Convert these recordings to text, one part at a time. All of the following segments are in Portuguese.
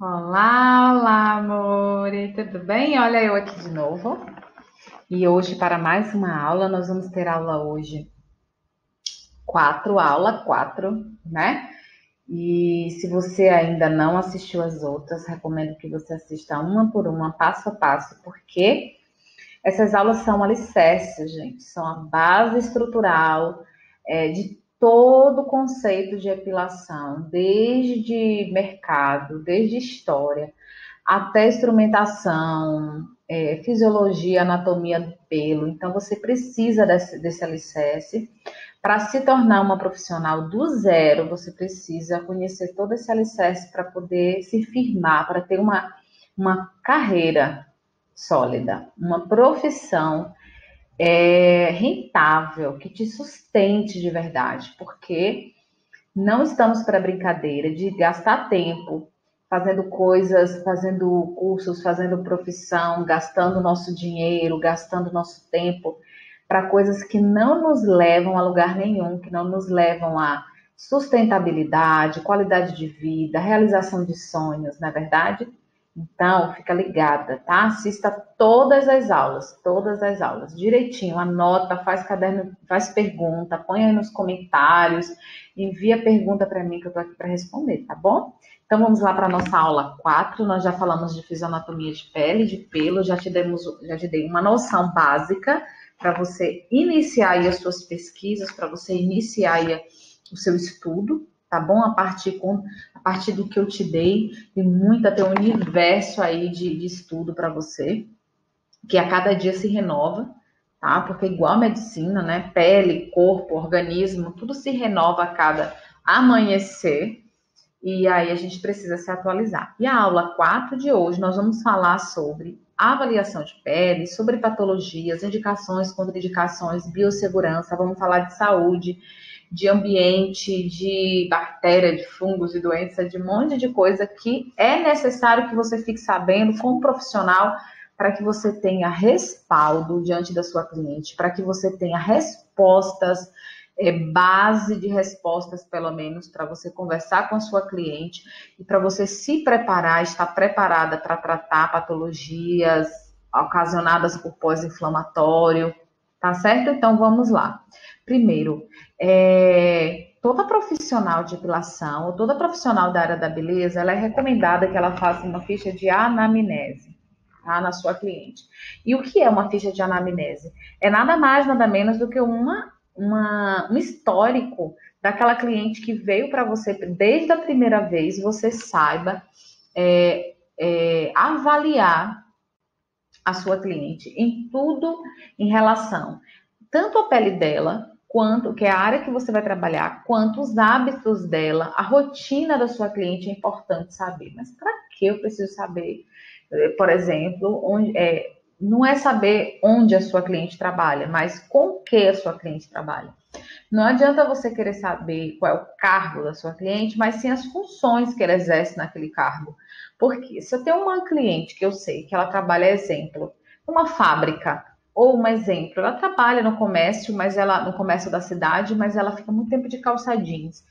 Olá, olá, amor, tudo bem? Olha eu aqui de novo. E hoje, para mais uma aula, nós vamos ter aula hoje aula 4, né? E se você ainda não assistiu as outras, recomendo que você assista uma por uma, passo a passo, porque essas aulas são alicerces, gente, são a base estrutural de todo o conceito de epilação, desde mercado, desde história até instrumentação, fisiologia, anatomia do pelo. Então, você precisa desse alicerce. Para se tornar uma profissional do zero, você precisa conhecer todo esse alicerce para poder se firmar, para ter uma carreira sólida, uma profissão rentável, que te sustente de verdade, porque não estamos para brincadeira de gastar tempo fazendo coisas, fazendo cursos, fazendo profissão, gastando nosso dinheiro, gastando nosso tempo para coisas que não nos levam a lugar nenhum, que não nos levam a sustentabilidade, qualidade de vida, realização de sonhos, não é verdade? Então, fica ligada, tá? Assista todas as aulas, direitinho, anota, faz caderno, faz pergunta, põe aí nos comentários, envia pergunta para mim que eu tô aqui para responder, tá bom? Então vamos lá para a nossa aula 4. Nós já falamos de fisioanatomia de pele, de pelo, já te dei uma noção básica para você iniciar aí as suas pesquisas, para você iniciar aí o seu estudo, tá bom? A partir do que eu te dei, tem um universo aí de estudo para você, que a cada dia se renova, tá? Porque igual a medicina, né? Pele, corpo, organismo, tudo se renova a cada amanhecer, e aí a gente precisa se atualizar. E a aula 4 de hoje, nós vamos falar sobre avaliação de pele, sobre patologias, indicações, contraindicações, biossegurança, vamos falar de saúde, de ambiente, de bactéria, de fungos, de doença, de um monte de coisa que é necessário que você fique sabendo como profissional para que você tenha respaldo diante da sua cliente, para que você tenha respostas, base de respostas, pelo menos, para você conversar com a sua cliente e para você se preparar, estar preparada para tratar patologias ocasionadas por pós-inflamatório, tá certo? Então, vamos lá. Primeiro, toda profissional de epilação, ou toda profissional da área da beleza, ela é recomendada que ela faça uma ficha de anamnese, tá, na sua cliente. E o que é uma ficha de anamnese? É nada mais, nada menos do que um histórico daquela cliente que veio para você desde a primeira vez, você saiba avaliar a sua cliente em tudo em relação tanto à pele dela, quanto que é a área que você vai trabalhar, quanto os hábitos dela, a rotina da sua cliente é importante saber. Mas para que eu preciso saber, por exemplo, não é saber onde a sua cliente trabalha, mas com que a sua cliente trabalha. Não adianta você querer saber qual é o cargo da sua cliente, mas sim as funções que ela exerce naquele cargo. Porque se eu tenho uma cliente que eu sei que ela trabalha, exemplo, numa fábrica, ou um exemplo, ela trabalha no comércio, no comércio da cidade, mas ela fica muito tempo de calça jeans.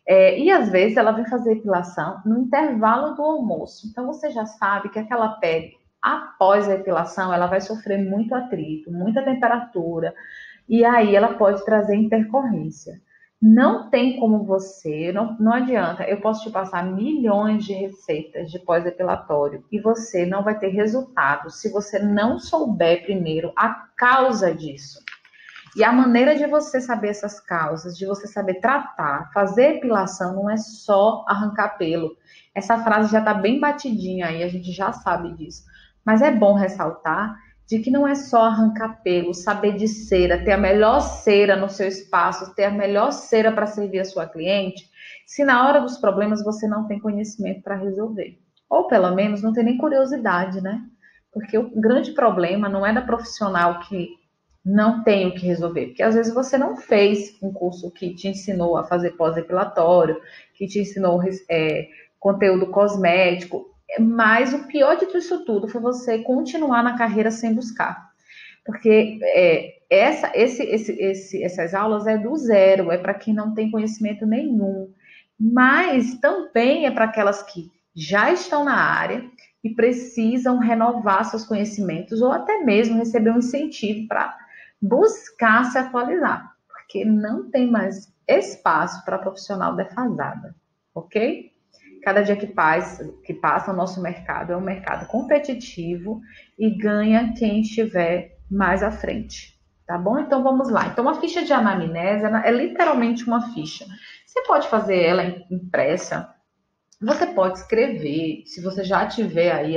E às vezes ela vem fazer epilação no intervalo do almoço. Então você já sabe que aquela pele, após a epilação, ela vai sofrer muito atrito, muita temperatura, e aí ela pode trazer intercorrência. Não tem como não adianta, eu posso te passar milhões de receitas de pós-depilatório e você não vai ter resultado se você não souber primeiro a causa disso. E a maneira de você saber essas causas, de você saber tratar, fazer epilação não é só arrancar pelo. Essa frase já está bem batidinha aí, a gente já sabe disso. Mas é bom ressaltar de que não é só arrancar pelo, saber de cera, ter a melhor cera no seu espaço, ter a melhor cera para servir a sua cliente, se na hora dos problemas você não tem conhecimento para resolver. Ou pelo menos não tem nem curiosidade, né? Porque o grande problema não é da profissional que não tem o que resolver, porque às vezes você não fez um curso que te ensinou a fazer pós-depilatório, que te ensinou conteúdo cosmético, mas o pior de tudo isso tudo foi você continuar na carreira sem buscar. Porque essas aulas é do zero, é para quem não tem conhecimento nenhum. Mas também é para aquelas que já estão na área e precisam renovar seus conhecimentos ou até mesmo receber um incentivo para buscar se atualizar, porque não tem mais espaço para profissional defasada, ok? Cada dia que passa, o nosso mercado é um mercado competitivo e ganha quem estiver mais à frente, tá bom? Então, vamos lá. Então, a ficha de anamnese é literalmente uma ficha. Você pode fazer ela impressa, você pode escrever, se você já tiver aí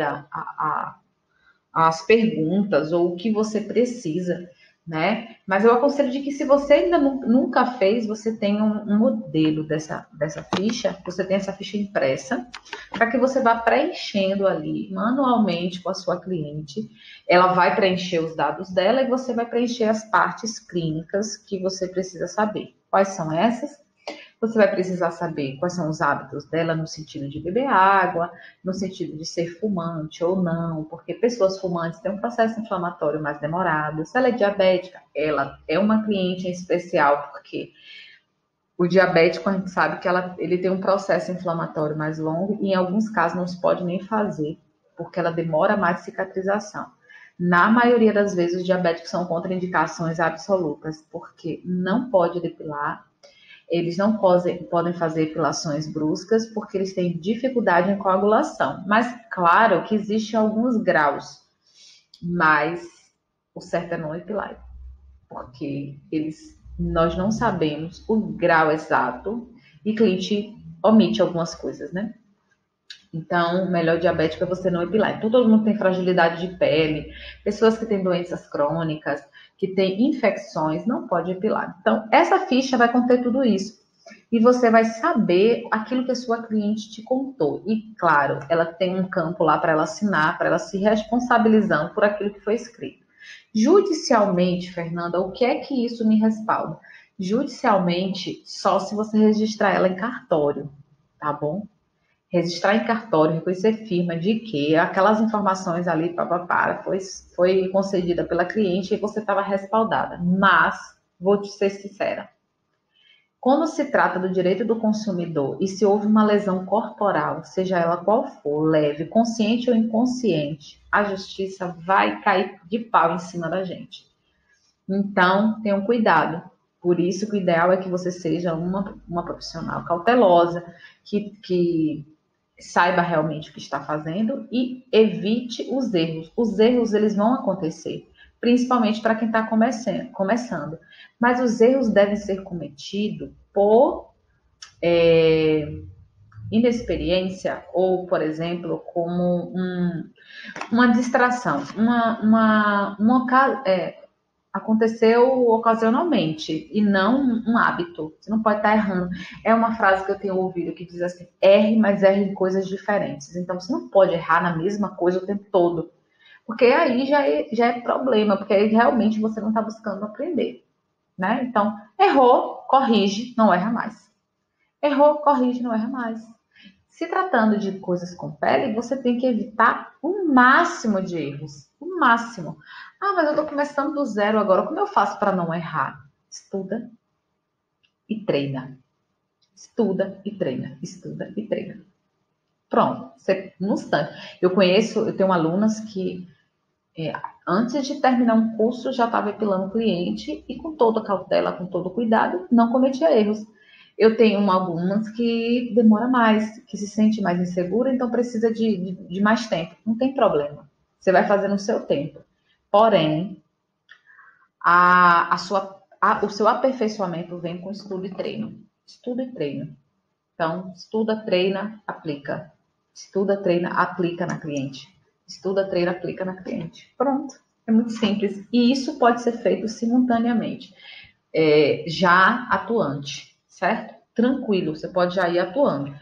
as perguntas ou o que você precisa, né? Mas eu aconselho de que se você ainda nunca fez, você tenha um modelo dessa ficha, você tem essa ficha impressa, para que você vá preenchendo ali manualmente com a sua cliente. Ela vai preencher os dados dela e você vai preencher as partes clínicas que você precisa saber. Quais são essas? Você vai precisar saber quais são os hábitos dela no sentido de beber água, no sentido de ser fumante ou não, porque pessoas fumantes têm um processo inflamatório mais demorado. Se ela é diabética, ela é uma cliente em especial, porque o diabético, a gente sabe que ele tem um processo inflamatório mais longo e em alguns casos não se pode nem fazer, porque ela demora mais de cicatrização. Na maioria das vezes, os diabéticos são contraindicações absolutas, porque não pode depilar. Eles não podem fazer epilações bruscas porque eles têm dificuldade em coagulação. Mas, claro que existem alguns graus, mas o certo é não epilar, porque nós não sabemos o grau exato e o cliente omite algumas coisas, né? Então, o melhor diabético é você não epilar. Então, todo mundo tem fragilidade de pele, pessoas que têm doenças crônicas, que têm infecções, não pode epilar. Então, essa ficha vai conter tudo isso. E você vai saber aquilo que a sua cliente te contou. E, claro, ela tem um campo lá para ela assinar, para ela se responsabilizando por aquilo que foi escrito. Judicialmente, Fernanda, o que é que isso me respalda? Judicialmente, só se você registrar ela em cartório, tá bom? Registrar em cartório, reconhecer firma de que aquelas informações ali foi concedida pela cliente e você estava respaldada. Mas, vou te ser sincera, quando se trata do direito do consumidor e se houve uma lesão corporal, seja ela qual for, leve, consciente ou inconsciente, a justiça vai cair de pau em cima da gente. Então, tenham cuidado. Por isso que o ideal é que você seja uma profissional cautelosa, que saiba realmente o que está fazendo e evite os erros. Os erros, eles vão acontecer, principalmente para quem está começando. Mas os erros devem ser cometidos por inexperiência ou, por exemplo, como uma distração, aconteceu ocasionalmente e não um hábito. Você não pode estar errando. É uma frase que eu tenho ouvido que diz assim: erre, mas erre em coisas diferentes. Então, você não pode errar na mesma coisa o tempo todo. Porque aí já é problema, porque aí realmente você não está buscando aprender, né? Então, errou, corrige, não erra mais. Errou, corrige, não erra mais. Se tratando de coisas com pele, você tem que evitar o máximo de erros. O máximo. Ah, mas eu estou começando do zero agora. Como eu faço para não errar? Estuda e treina. Estuda e treina. Estuda e treina. Pronto. Você, no instante. Eu tenho alunas que antes de terminar um curso já estava epilando o cliente e com toda cautela, com todo cuidado, não cometia erros. Eu tenho algumas que demora mais, que se sente mais insegura, então precisa de mais tempo. Não tem problema. Você vai fazer no seu tempo. Porém, o seu aperfeiçoamento vem com estudo e treino. Estudo e treino. Então, estuda, treina, aplica. Estuda, treina, aplica na cliente. Estuda, treina, aplica na cliente. Pronto. É muito simples. E isso pode ser feito simultaneamente. Já atuante, certo? Tranquilo, você pode já ir atuando,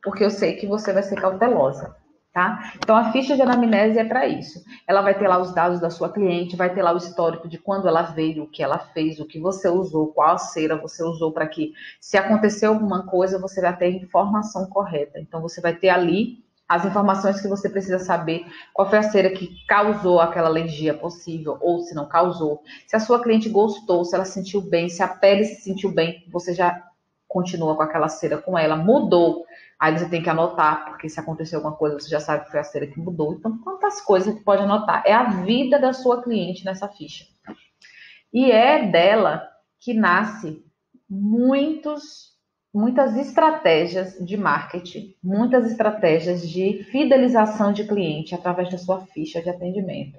porque eu sei que você vai ser cautelosa, tá? Então, a ficha de anamnese é para isso. Ela vai ter lá os dados da sua cliente, vai ter lá o histórico de quando ela veio, o que ela fez, o que você usou, qual cera você usou para que, se acontecer alguma coisa, você vai ter a informação correta. Então, você vai ter ali as informações que você precisa saber, qual foi a cera que causou aquela alergia possível, ou se não causou. Se a sua cliente gostou, se ela se sentiu bem, se a pele se sentiu bem, você já continua com aquela cera com ela, mudou. Aí você tem que anotar, porque se acontecer alguma coisa, você já sabe que foi a cera que mudou. Então, quantas coisas que pode anotar? É a vida da sua cliente nessa ficha. E é dela que nasce muitas estratégias de marketing, muitas estratégias de fidelização de cliente através da sua ficha de atendimento,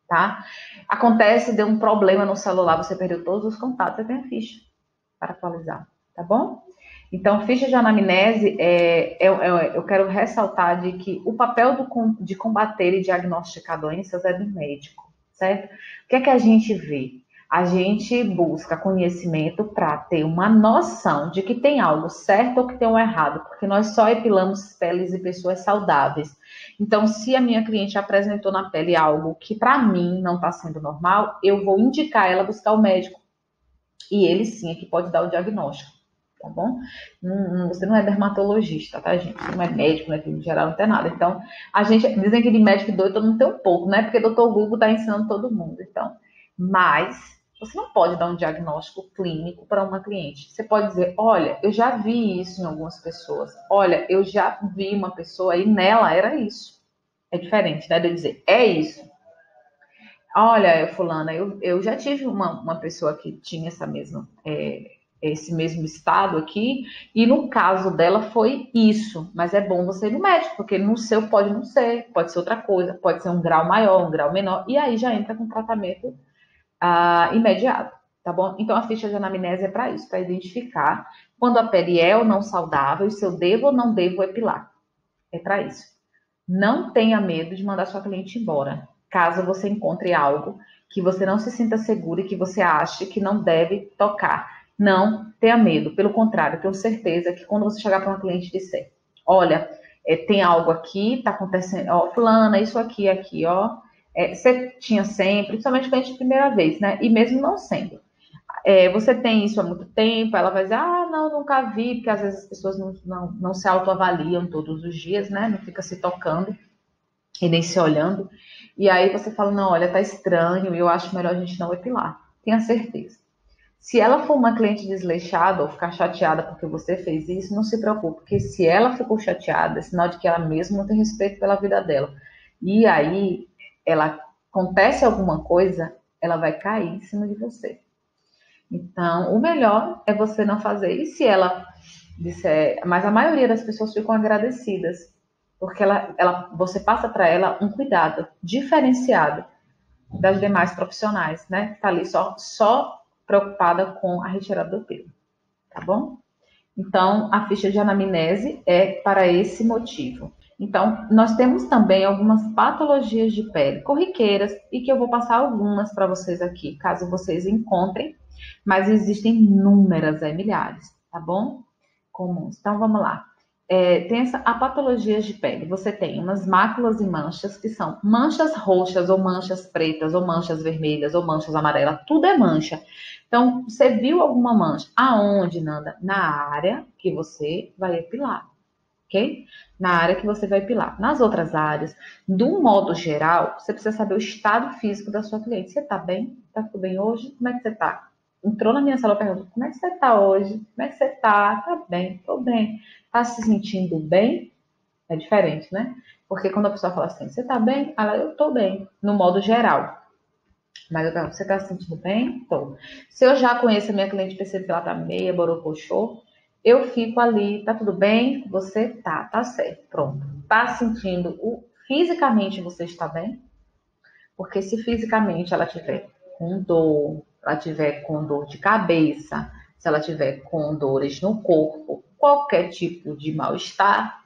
tá? Acontece, deu um problema no celular, você perdeu todos os contatos, você tem a ficha para atualizar, tá bom? Então, ficha de anamnese, eu quero ressaltar de que o papel de combater e diagnosticar doenças é do médico, certo? O que é que a gente vê? A gente busca conhecimento para ter uma noção de que tem algo certo ou que tem um errado, porque nós só epilamos peles de pessoas saudáveis. Então, se a minha cliente apresentou na pele algo que para mim não está sendo normal, eu vou indicar ela buscar o médico. E ele sim é que pode dar o diagnóstico, tá bom? Você não é dermatologista, tá, gente? Você não é médico, né? Em geral não tem nada. Então, dizem que de médico doido todo mundo tem um pouco, né? Porque o doutor Google está ensinando todo mundo. Então, mas você não pode dar um diagnóstico clínico para uma cliente. Você pode dizer, olha, eu já vi isso em algumas pessoas. Olha, eu já vi uma pessoa e nela era isso. É diferente, né? De eu dizer, é isso. Olha, fulana, eu já tive uma pessoa que tinha esse mesmo estado aqui, e no caso dela foi isso. Mas é bom você ir no médico, porque no seu pode não ser, pode ser outra coisa, pode ser um grau maior, um grau menor, e aí já entra com tratamento imediato, tá bom? Então a ficha de anamnese é para isso, para identificar quando a pele é ou não saudável, se eu devo ou não devo epilar. É para isso. Não tenha medo de mandar sua cliente embora, caso você encontre algo que você não se sinta seguro e que você ache que não deve tocar. Não tenha medo, pelo contrário, tenho certeza que quando você chegar para uma cliente e disser, olha, tem algo aqui, tá acontecendo, ó, fulana, isso aqui, ó, você tinha sempre, principalmente cliente de primeira vez, né? E mesmo não sendo. Você tem isso há muito tempo, ela vai dizer, não, nunca vi, porque às vezes as pessoas não se autoavaliam todos os dias, né? Não fica se tocando e nem se olhando. E aí você fala, não, olha, tá estranho, e eu acho melhor a gente não epilar. Tenha certeza. Se ela for uma cliente desleixada ou ficar chateada porque você fez isso, não se preocupe, porque se ela ficou chateada, é sinal de que ela mesma não tem respeito pela vida dela. E aí, acontece alguma coisa, ela vai cair em cima de você. Então, o melhor é você não fazer. E se ela disser, mas a maioria das pessoas ficam agradecidas, porque você passa para ela um cuidado diferenciado das demais profissionais, né? Que está ali só preocupada com a retirada do pelo, tá bom? Então, a ficha de anamnese é para esse motivo. Então, nós temos também algumas patologias de pele corriqueiras e que eu vou passar algumas para vocês aqui, caso vocês encontrem, mas existem inúmeras, milhares, tá bom? Comuns. Então, vamos lá. Tem a patologias de pele. Você tem umas máculas e manchas, que são manchas roxas, ou manchas pretas, ou manchas vermelhas, ou manchas amarelas. Tudo é mancha. Então, você viu alguma mancha? Aonde, Nanda? Na área que você vai epilar, ok? Na área que você vai epilar. Nas outras áreas, de um modo geral, você precisa saber o estado físico da sua cliente. Você tá bem? Tá tudo bem hoje? Como é que você tá? Entrou na minha sala e perguntou, como é que você tá hoje? Como é que você tá? Tá bem, tô bem. Tá se sentindo bem? É diferente, né? Porque quando a pessoa fala assim, você tá bem? Eu tô bem, no modo geral. Mas eu pergunto, você tá se sentindo bem? Tô. Se eu já conheço a minha cliente e percebo que ela tá meia borocochô, eu fico ali, tá tudo bem? Você tá certo, pronto. Tá sentindo, fisicamente você está bem? Porque se fisicamente ela tiver com dor, ela tiver com dor de cabeça, se ela tiver com dores no corpo, qualquer tipo de mal-estar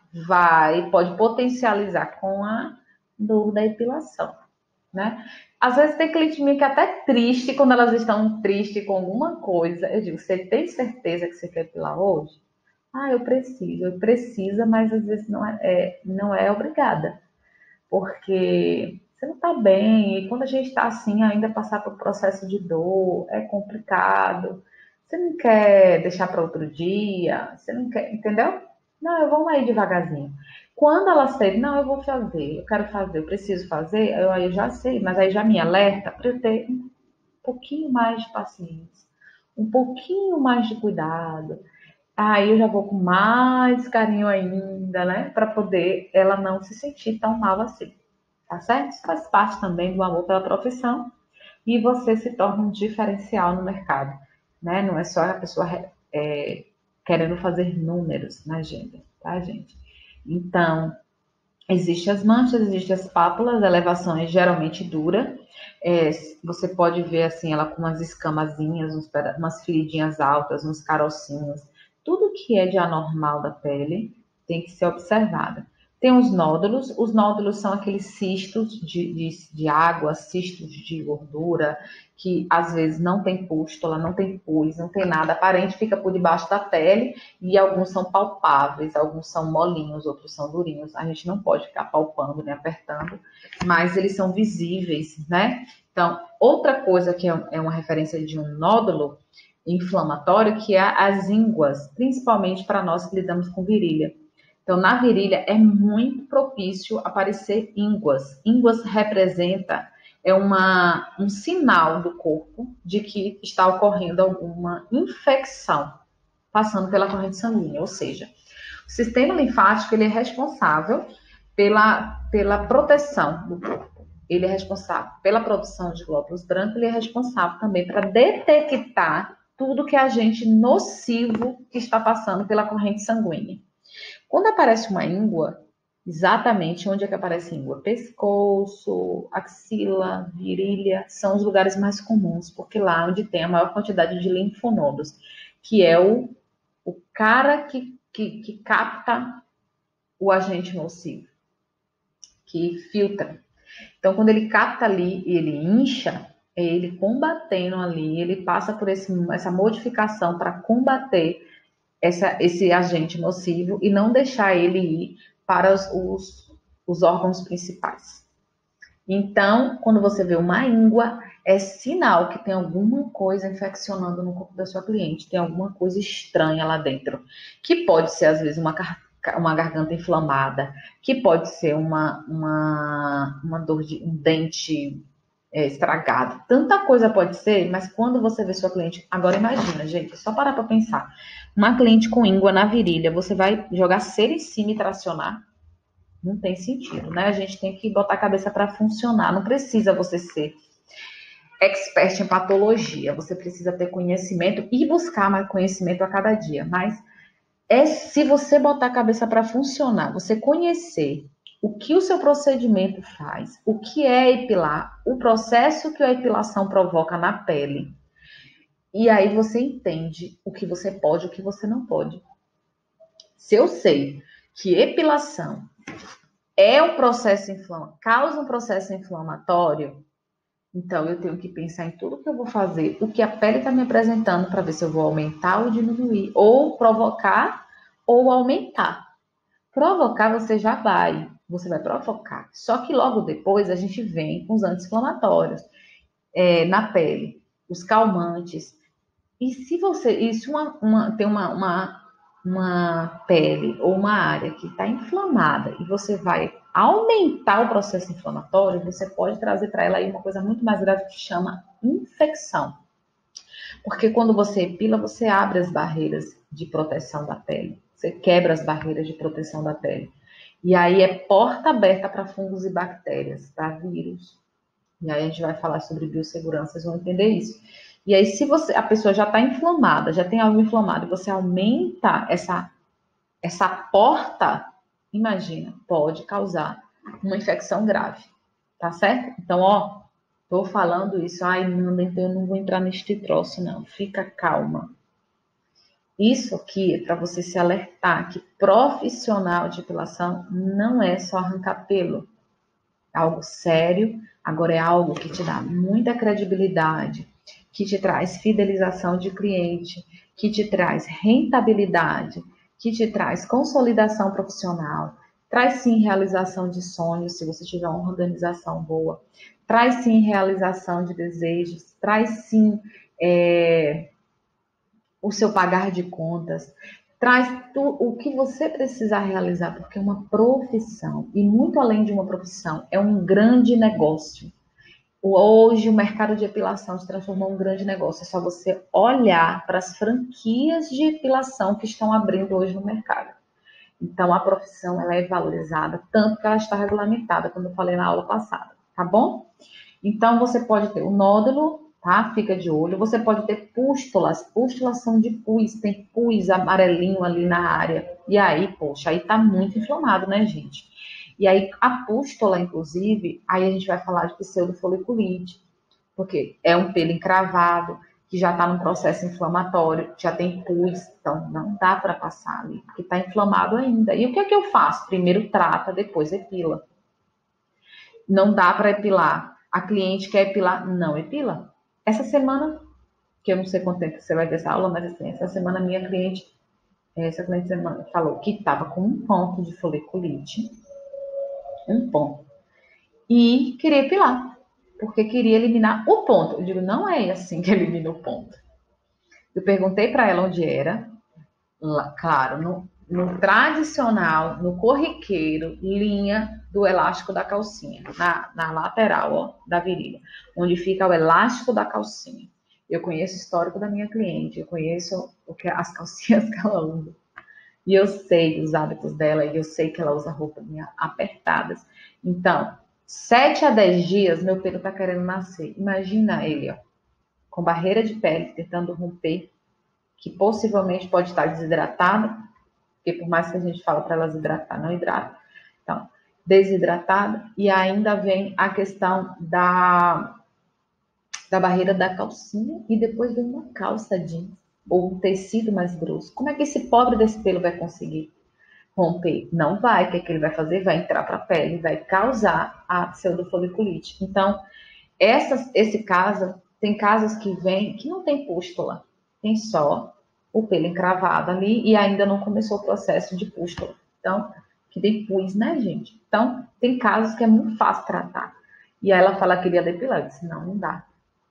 pode potencializar com a dor da epilação, né? Às vezes tem cliente minha que é até triste, quando elas estão tristes com alguma coisa, eu digo, você tem certeza que você quer epilar hoje? Eu precisa, mas às vezes não é obrigada, porque você não está bem, e quando a gente está assim, ainda passar por processo de dor, é complicado, você não quer deixar para outro dia, você não quer, entendeu? Não, eu vou aí devagarzinho. Quando ela sei, não, eu vou fazer, eu quero fazer, eu preciso fazer, eu já sei, mas aí já me alerta para eu ter um pouquinho mais de paciência, um pouquinho mais de cuidado. Aí eu já vou com mais carinho ainda, né? Para poder ela não se sentir tão mal assim. Tá certo? Isso faz parte também do amor pela profissão e você se torna um diferencial no mercado, né? Não é só a pessoa querendo fazer números na agenda, tá, gente? Então, existem as manchas, existem as pápulas, a elevação é geralmente dura. É, você pode ver assim ela com umas escamazinhas, umas feridinhas altas, uns carocinhos. Tudo que é de anormal da pele tem que ser observado. Tem os nódulos são aqueles cistos de água, cistos de gordura, que às vezes não tem pústula, não tem pus, não tem nada aparente, fica por debaixo da pele e alguns são palpáveis, alguns são molinhos, outros são durinhos. A gente não pode ficar palpando nem apertando, mas eles são visíveis, né? Então, outra coisa que é uma referência de um nódulo inflamatório, que é as ínguas, principalmente para nós que lidamos com virilha. Então, na virilha é muito propício aparecer ínguas. Ínguas representa um sinal do corpo de que está ocorrendo alguma infecção passando pela corrente sanguínea, ou seja, o sistema linfático ele é responsável pela proteção do corpo. Ele é responsável pela produção de glóbulos brancos, ele é responsável também para detectar tudo que é agente nocivo que está passando pela corrente sanguínea. Quando aparece uma íngua, exatamente onde é que aparece a íngua? Pescoço, axila, virilha, são os lugares mais comuns, porque lá onde tem a maior quantidade de linfonodos, que é o cara que capta o agente nocivo, que filtra. Então, quando ele capta ali e ele incha, é ele combatendo ali, ele passa por essa modificação para combater esse agente nocivo e não deixar ele ir para os órgãos principais. Então, quando você vê uma íngua, é sinal que tem alguma coisa infeccionando no corpo da sua cliente, tem alguma coisa estranha lá dentro, que pode ser, às vezes, uma garganta inflamada, que pode ser uma dor de um dente estragado. Tanta coisa pode ser, mas quando você vê sua cliente... Agora imagina, gente, só parar para pensar. Uma cliente com íngua na virilha, você vai jogar cera em cima e tracionar? Não tem sentido, né? A gente tem que botar a cabeça para funcionar. Não precisa você ser expert em patologia. Você precisa ter conhecimento e buscar mais conhecimento a cada dia. Mas se você botar a cabeça para funcionar, você conhecer o que o seu procedimento faz, o que é epilar, o processo que a epilação provoca na pele. E aí você entende o que você pode e o que você não pode. Se eu sei que epilação causa um processo inflamatório, então eu tenho que pensar em tudo que eu vou fazer, o que a pele está me apresentando para ver se eu vou aumentar ou diminuir, ou provocar ou aumentar. Provocar você vai provocar. Só que logo depois a gente vem com os anti-inflamatórios na pele, os calmantes. E se tem uma pele ou uma área que está inflamada e você vai aumentar o processo inflamatório, você pode trazer para ela aí uma coisa muito mais grave que chama infecção. Porque quando você epila, você abre as barreiras de proteção da pele. Você quebra as barreiras de proteção da pele. E aí é porta aberta para fungos e bactérias, para vírus. E aí a gente vai falar sobre biossegurança, vocês vão entender isso. E aí, se a pessoa já está inflamada, já tem algo inflamado, e você aumenta essa porta, imagina, pode causar uma infecção grave, tá certo? Então, ó, tô falando isso, ai, Nanda, então eu não vou entrar neste troço, não. Fica calma. Isso aqui é para você se alertar que profissional de depilação não é só arrancar pelo. É algo sério, agora é algo que te dá muita credibilidade, que te traz fidelização de cliente, que te traz rentabilidade, que te traz consolidação profissional, traz sim realização de sonhos, se você tiver uma organização boa, traz sim realização de desejos, traz sim o seu pagar de contas, traz o que você precisa realizar, porque é uma profissão, e muito além de uma profissão, é um grande negócio. Hoje o mercado de epilação se transformou em um grande negócio. É só você olhar para as franquias de epilação que estão abrindo hoje no mercado. Então, a profissão ela é valorizada, tanto que ela está regulamentada, como eu falei na aula passada, tá bom? Então, você pode ter o nódulo, tá? Fica de olho. Você pode ter pústulas. Pústulas são de pus, tem pus amarelinho ali na área. E aí, poxa, aí tá muito inflamado, né, gente? E aí, a pústula, inclusive, aí a gente vai falar de pseudofoliculite, porque é um pelo encravado, que já está num processo inflamatório, já tem pus, então não dá para passar ali, porque está inflamado ainda. E o que é que eu faço? Primeiro trata, depois epila. Não dá para epilar. A cliente quer epilar, não epila. Essa semana, que eu não sei quanto tempo você vai ver essa aula, mas assim, essa semana minha cliente, essa cliente falou que estava com um ponto de foliculite, um ponto, e queria epilar, porque queria eliminar o ponto. Eu digo, não é assim que elimina o ponto. Eu perguntei para ela onde era, claro, no tradicional, no corriqueiro, linha do elástico da calcinha, na lateral, ó, da virilha, onde fica o elástico da calcinha. Eu conheço o histórico da minha cliente, eu conheço as calcinhas que ela usa. E eu sei os hábitos dela, e eu sei que ela usa roupas apertadas. Então, 7 a 10 dias, meu pelo tá querendo nascer. Imagina ele, ó, com barreira de pele, tentando romper, que possivelmente pode estar desidratada, porque por mais que a gente fala para elas hidratar, não hidrata. Então, desidratada, e ainda vem a questão da barreira da calcinha, e depois vem uma calça jeans, ou um tecido mais grosso. Como é que esse pobre desse pelo vai conseguir romper? Não vai. O que é que ele vai fazer? Vai entrar para a pele, vai causar a pseudofoliculite. Então, esse caso, tem casos que vem que não tem pústula, tem só o pelo encravado ali e ainda não começou o processo de pústula. Então, que tem pus, né, gente? Então, tem casos que é muito fácil tratar. E aí ela fala que queria depilar. Eu disse, não dá.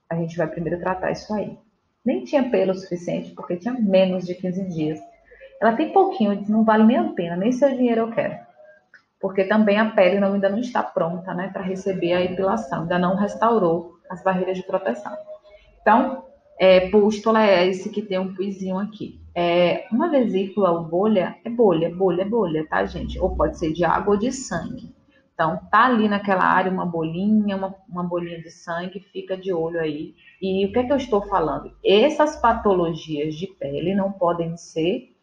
A gente vai primeiro tratar isso aí. Nem tinha pelo suficiente, porque tinha menos de 15 dias. Ela tem pouquinho, eu disse, não vale nem a pena, nem seu dinheiro eu quero. Porque também a pele ainda não está pronta, né, para receber a epilação, ainda não restaurou as barreiras de proteção. Então, pústula é esse que tem um puizinho aqui. Uma vesícula ou bolha é bolha, bolha é bolha, tá, gente? Ou pode ser de água ou de sangue. Então, tá ali naquela área uma bolinha, uma bolinha de sangue, fica de olho aí. E o que é que eu estou falando? Essas patologias de pele não podem ser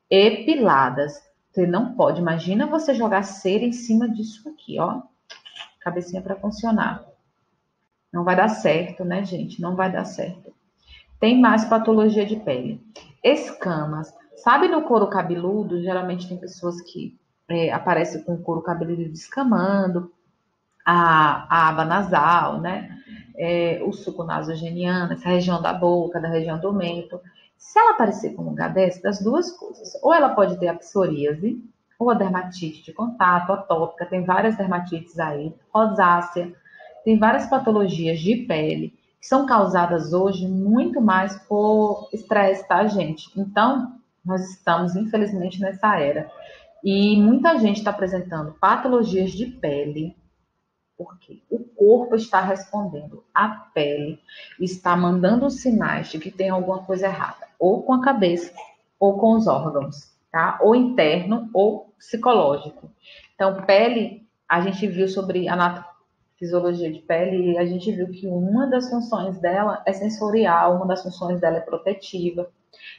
epiladas. Você não pode. Imagina você jogar cera em cima disso aqui, ó. Cabecinha para funcionar. Não vai dar certo, né, gente? Não vai dar certo. Tem mais patologia de pele. Escamas. Sabe no couro cabeludo, geralmente tem pessoas que aparecem com o couro cabeludo descamando, a aba nasal, né? O suco nasogeniano, essa região da boca, da região do mento. Se ela aparecer com um lugar desse, das duas coisas. Ou ela pode ter a psoríase, ou a dermatite de contato, atópica, tem várias dermatites aí, rosácea, tem várias patologias de pele que são causadas hoje muito mais por estresse, tá, gente? Então, nós estamos, infelizmente, nessa era. E muita gente está apresentando patologias de pele, porque o corpo está respondendo, a pele está mandando sinais de que tem alguma coisa errada, ou com a cabeça, ou com os órgãos, tá? Ou interno, ou psicológico. Então, pele, a gente viu sobre a fisiologia de pele e a gente viu que uma das funções dela é sensorial, uma das funções dela é protetiva,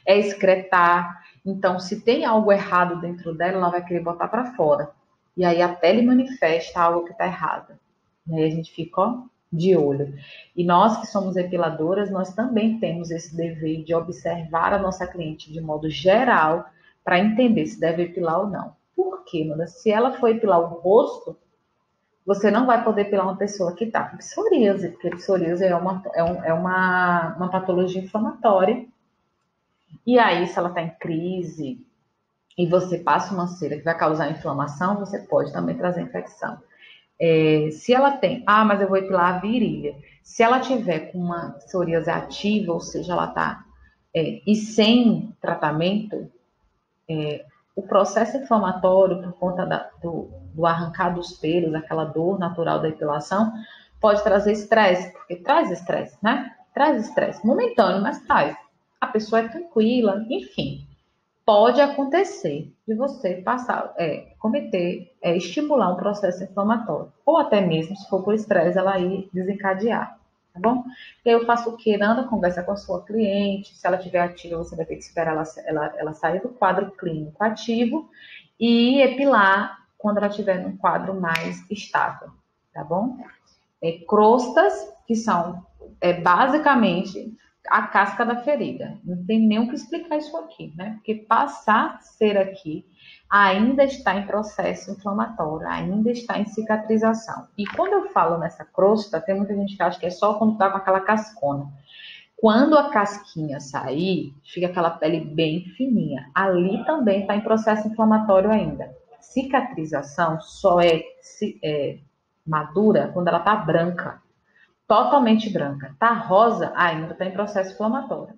é excretar. Então, se tem algo errado dentro dela, ela vai querer botar para fora. E aí a pele manifesta algo que está errado. E aí a gente fica, ó, de olho. E nós que somos epiladoras, nós também temos esse dever de observar a nossa cliente de modo geral para entender se deve epilar ou não. Por quê, Nanda? Se ela for epilar o rosto, você não vai poder epilar uma pessoa que está com psoríase, porque psoríase é uma patologia inflamatória. E aí, se ela está em crise e você passa uma cera que vai causar inflamação, você pode também trazer infecção. Se ela tem, mas eu vou epilar a virilha. Se ela tiver com uma psoríase ativa, ou seja, ela está e sem tratamento, o processo inflamatório, por conta do arrancar dos pelos, aquela dor natural da epilação, Pode trazer estresse, porque traz estresse, né? Traz estresse momentâneo, mas traz. A pessoa é tranquila, enfim. Pode acontecer de você passar, estimular um processo inflamatório. Ou até mesmo, se for por estresse, ela ir desencadear, tá bom? E aí eu faço o que? Anda, conversa com a sua cliente. Se ela estiver ativa, você vai ter que esperar ela sair do quadro clínico ativo e epilar quando ela estiver num quadro mais estável, tá bom? Crostas, que são basicamente a casca da ferida. Não tem nem o que explicar isso aqui, né? Porque passar cera aqui ainda está em processo inflamatório, ainda está em cicatrização. E quando eu falo nessa crosta, tem muita gente que acha que é só quando tá com aquela cascona. Quando a casquinha sair, fica aquela pele bem fininha. Ali também está em processo inflamatório ainda. Cicatrização só é madura quando ela está branca, totalmente branca. Tá rosa, ainda está em processo inflamatório.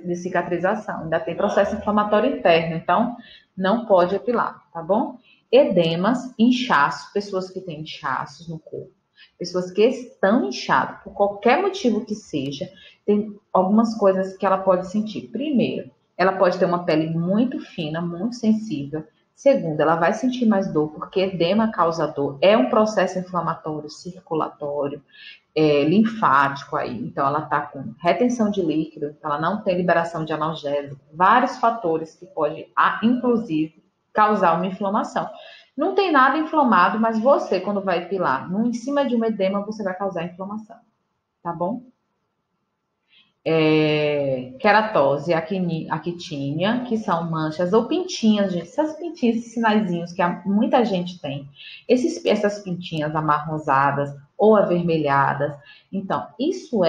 De cicatrização, ainda tem processo inflamatório interno, então não pode epilar, tá bom? Edemas, inchaço, pessoas que têm inchaços no corpo, pessoas que estão inchadas, por qualquer motivo que seja, tem algumas coisas que ela pode sentir. Primeiro, ela pode ter uma pele muito fina, muito sensível. Segundo, ela vai sentir mais dor, porque edema causa dor. É um processo inflamatório circulatório, linfático aí. Então, ela está com retenção de líquido, ela não tem liberação de analgésico. Vários fatores que podem, inclusive, causar uma inflamação. Não tem nada inflamado, mas você, quando vai epilar em cima de um edema, você vai causar inflamação. Tá bom? Queratose, actina, que são manchas ou pintinhas, gente. Essas pintinhas, esses sinaizinhos que muita gente tem. Essas pintinhas amarronzadas ou avermelhadas. Então, isso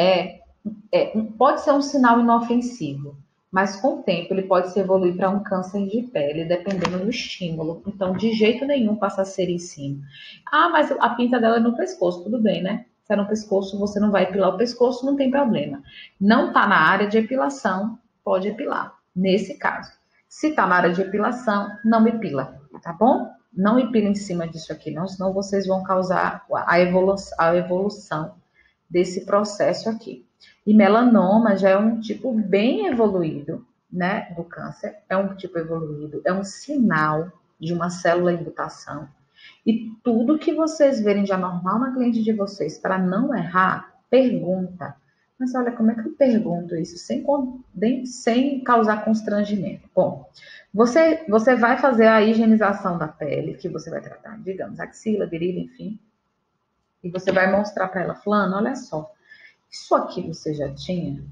pode ser um sinal inofensivo, mas com o tempo ele pode se evoluir para um câncer de pele, dependendo do estímulo. Então, de jeito nenhum passa a ser em cima. Ah, mas a pinta dela é no pescoço, tudo bem, né? Se é no pescoço, você não vai epilar o pescoço, não tem problema. Não está na área de epilação, pode epilar, nesse caso. Se está na área de epilação, não epila, tá bom? Não epila em cima disso aqui, não, senão vocês vão causar a evolução desse processo aqui. E melanoma já é um tipo bem evoluído, né, do câncer. É um tipo evoluído, é um sinal de uma célula em mutação. E tudo que vocês verem de anormal na cliente de vocês, para não errar, pergunta. Mas olha, como é que eu pergunto isso sem causar constrangimento? Bom, você vai fazer a higienização da pele, que você vai tratar, digamos, axila, virilha, enfim. E você vai mostrar para ela, fulano, olha só, isso aqui você já tinha?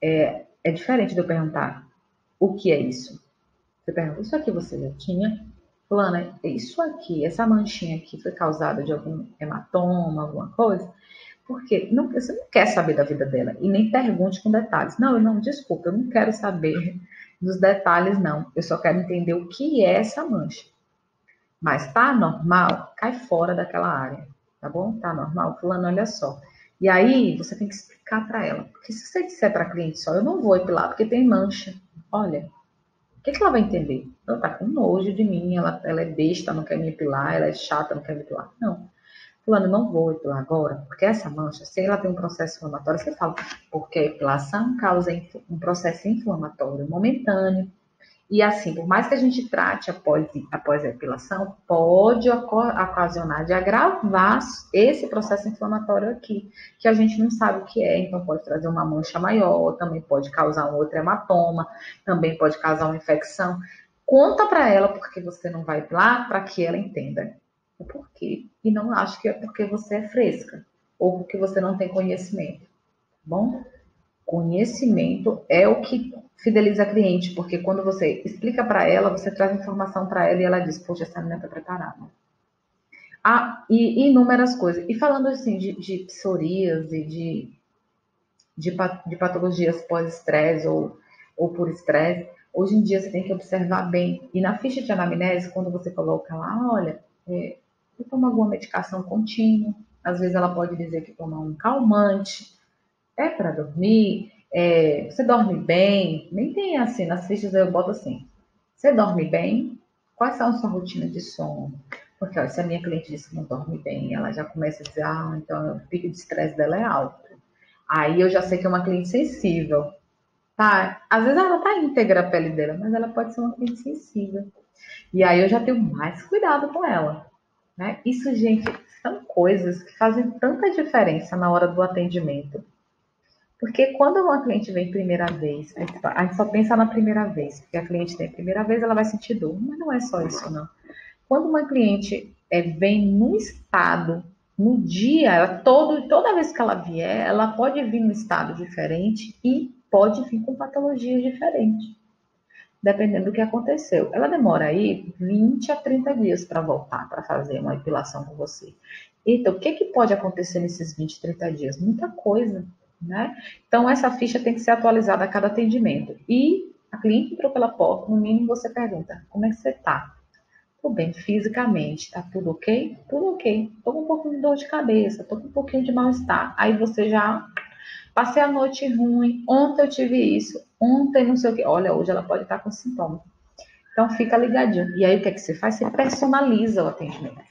É diferente de eu perguntar, o que é isso? Você pergunta, isso aqui você já tinha? Fulana, isso aqui, essa manchinha aqui foi causada de algum hematoma, alguma coisa? Porque você não quer saber da vida dela e nem pergunte com detalhes. Não, desculpa, eu não quero saber dos detalhes, não. Eu só quero entender o que é essa mancha. Mas tá normal, cai fora daquela área, tá bom? Tá normal, fulano, olha só. E aí você tem que explicar para ela, porque se você disser para a cliente só, eu não vou epilar porque tem mancha. Olha, o que ela vai entender? Ela tá com nojo de mim, ela é besta, não quer me epilar, ela é chata, não quer me epilar. Não. Fulano, não vou epilar agora, porque essa mancha, se ela tem um processo inflamatório, você fala, porque a epilação causa um processo inflamatório momentâneo. E assim, por mais que a gente trate após a epilação, pode ocasionar de agravar esse processo inflamatório aqui, que a gente não sabe o que é, então pode trazer uma mancha maior, também pode causar um outro hematoma, também pode causar uma infecção. Conta para ela porque você não vai epilar, para que ela entenda o porquê. E não acho que é porque você é fresca, ou porque você não tem conhecimento, tá bom? Conhecimento é o que fideliza a cliente, porque quando você explica para ela, você traz informação para ela e ela diz, poxa, essa menina está preparada. E inúmeras coisas. E falando assim de psoríase, de patologias pós-estresse ou por estresse, hoje em dia você tem que observar bem. E na ficha de anamnese, quando você coloca lá, olha, você toma alguma medicação contínua, às vezes ela pode dizer que toma um calmante, para dormir, você dorme bem, nem tem assim, nas fichas eu boto assim, você dorme bem? Quais são a sua rotina de sono? Porque, olha, se a minha cliente diz que não dorme bem, ela já começa a dizer, então o pico de estresse dela é alto. Aí eu já sei que é uma cliente sensível, tá? Às vezes ela tá íntegra a pele dela, mas ela pode ser uma cliente sensível. E aí eu já tenho mais cuidado com ela, né? Isso, gente, são coisas que fazem tanta diferença na hora do atendimento. Porque quando uma cliente vem primeira vez, a gente só pensa na primeira vez, porque a cliente tem a primeira vez, ela vai sentir dor, mas não é só isso, não. Quando uma cliente vem num estado, no dia, toda vez que ela vier, ela pode vir num estado diferente e pode vir com patologias diferentes, dependendo do que aconteceu. Ela demora aí 20 a 30 dias para voltar, para fazer uma epilação com você. Então, o que pode acontecer nesses 20, 30 dias? Muita coisa, né? Então, essa ficha tem que ser atualizada a cada atendimento. E a cliente entrou pela porta, no mínimo você pergunta, como é que você está? Tudo bem, fisicamente, tá tudo ok? Tudo ok. Tô com um pouquinho de dor de cabeça, tô com um pouquinho de mal-estar. Aí você já passei a noite ruim, ontem eu tive isso, ontem não sei o que. Olha, hoje ela pode estar com sintomas. Então fica ligadinho. E aí o que é que você faz? Você personaliza o atendimento,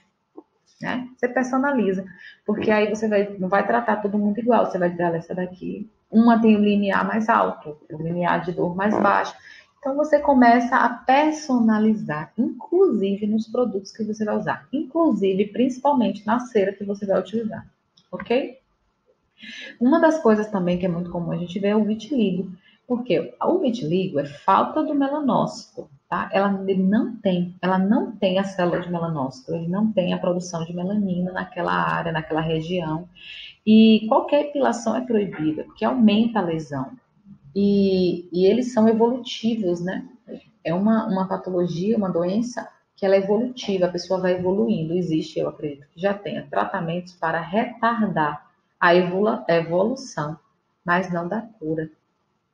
né? Você personaliza, porque aí você não vai tratar todo mundo igual. Você vai dizer, olha, essa daqui, uma tem o linear mais alto, o linear de dor mais baixo. Então você começa a personalizar, inclusive nos produtos que você vai usar, inclusive principalmente na cera que você vai utilizar, ok? Uma das coisas também que é muito comum a gente ver é o vitiligo, porque o vitiligo é falta do melanócito, tá? Ela não tem a célula de melanócito, ele não tem a produção de melanina naquela área, naquela região, e qualquer epilação é proibida, porque aumenta a lesão. E eles são evolutivos, né? É uma patologia, uma doença que ela é evolutiva, a pessoa vai evoluindo. Existe, eu acredito, que já tenha tratamentos para retardar a evolução, mas não da cura.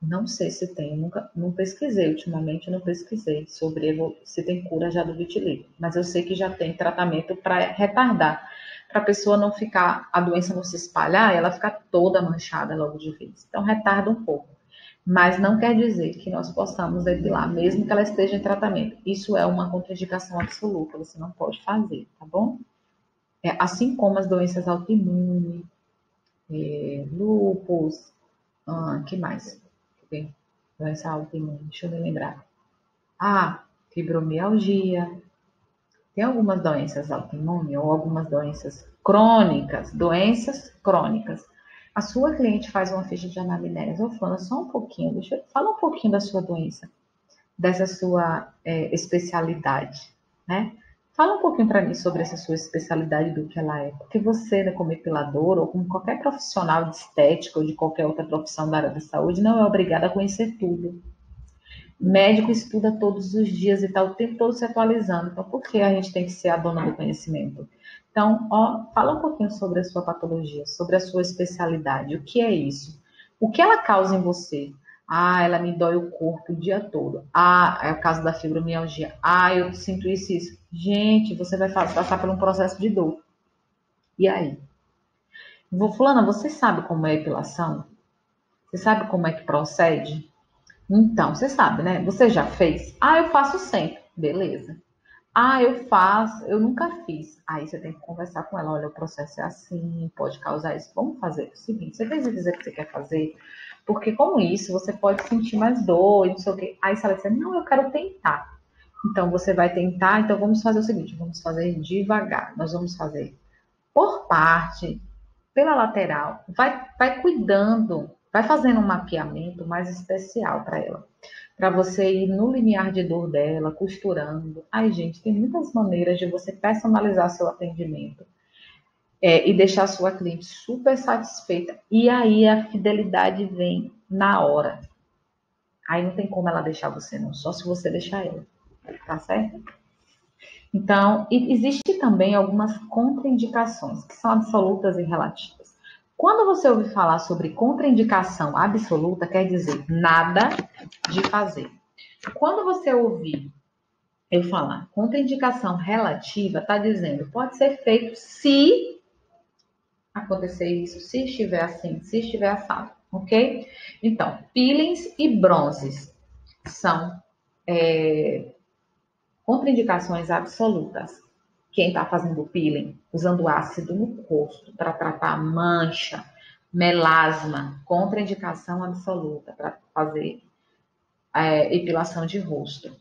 Não sei se tem, nunca, não pesquisei ultimamente, não pesquisei sobre se tem cura já do vitiligo, mas eu sei que já tem tratamento para retardar, para a pessoa não ficar, a doença não se espalhar e ela ficar toda manchada logo de vez. Então retarda um pouco. Mas não quer dizer que nós possamos depilar, mesmo que ela esteja em tratamento. Isso é uma contraindicação absoluta, você não pode fazer, tá bom? Assim como as doenças autoimunes, lúpus, que mais? Tem doença autoimune, deixa eu me lembrar. Fibromialgia. Tem algumas doenças autoimunes ou algumas doenças crônicas. A sua cliente faz uma ficha de anamnese, ou fala só um pouquinho, fala um pouquinho da sua doença, dessa sua especialidade, né? Fala um pouquinho para mim sobre essa sua especialidade, do que ela é, porque você, né, como epilador ou como qualquer profissional de estética ou de qualquer outra profissão da área da saúde, não é obrigada a conhecer tudo. Médico estuda todos os dias e está o tempo todo se atualizando. Então, por que a gente tem que ser a dona do conhecimento? Então, fala um pouquinho sobre a sua patologia, sobre a sua especialidade. O que é isso? O que ela causa em você? Ela me dói o corpo o dia todo. É o caso da fibromialgia. Eu sinto isso e isso. Gente, você vai passar por um processo de dor. E aí? Fulana, você sabe como é a epilação? Você sabe como é que procede? Então, você sabe, né? Você já fez? Eu faço sempre. Beleza. Eu faço, eu nunca fiz. Aí você tem que conversar com ela. Olha, o processo é assim, pode causar isso. Vamos fazer o seguinte: você precisa dizer o que você quer fazer, porque com isso você pode sentir mais dor, não sei o quê. Aí você vai dizer: não, eu quero tentar. Então você vai tentar. Então vamos fazer o seguinte: vamos fazer devagar. Nós vamos fazer por parte, pela lateral, vai cuidando, vai fazendo um mapeamento mais especial para ela. Para você ir no limiar de dor dela, costurando. Gente, tem muitas maneiras de você personalizar seu atendimento e deixar a sua cliente super satisfeita. E aí a fidelidade vem na hora. Aí não tem como ela deixar você, não, só se você deixar ela. Tá certo? Então, existe também algumas contraindicações, que são absolutas e relativas. Quando você ouvir falar sobre contraindicação absoluta, quer dizer nada de fazer. Quando você ouvir eu falar contraindicação relativa, está dizendo pode ser feito se acontecer isso, se estiver assim, se estiver assado, ok? Então, peelings e bronzes são contraindicações absolutas, quem está fazendo peeling, usando ácido no rosto para tratar mancha, melasma, contraindicação absoluta para fazer epilação de rosto.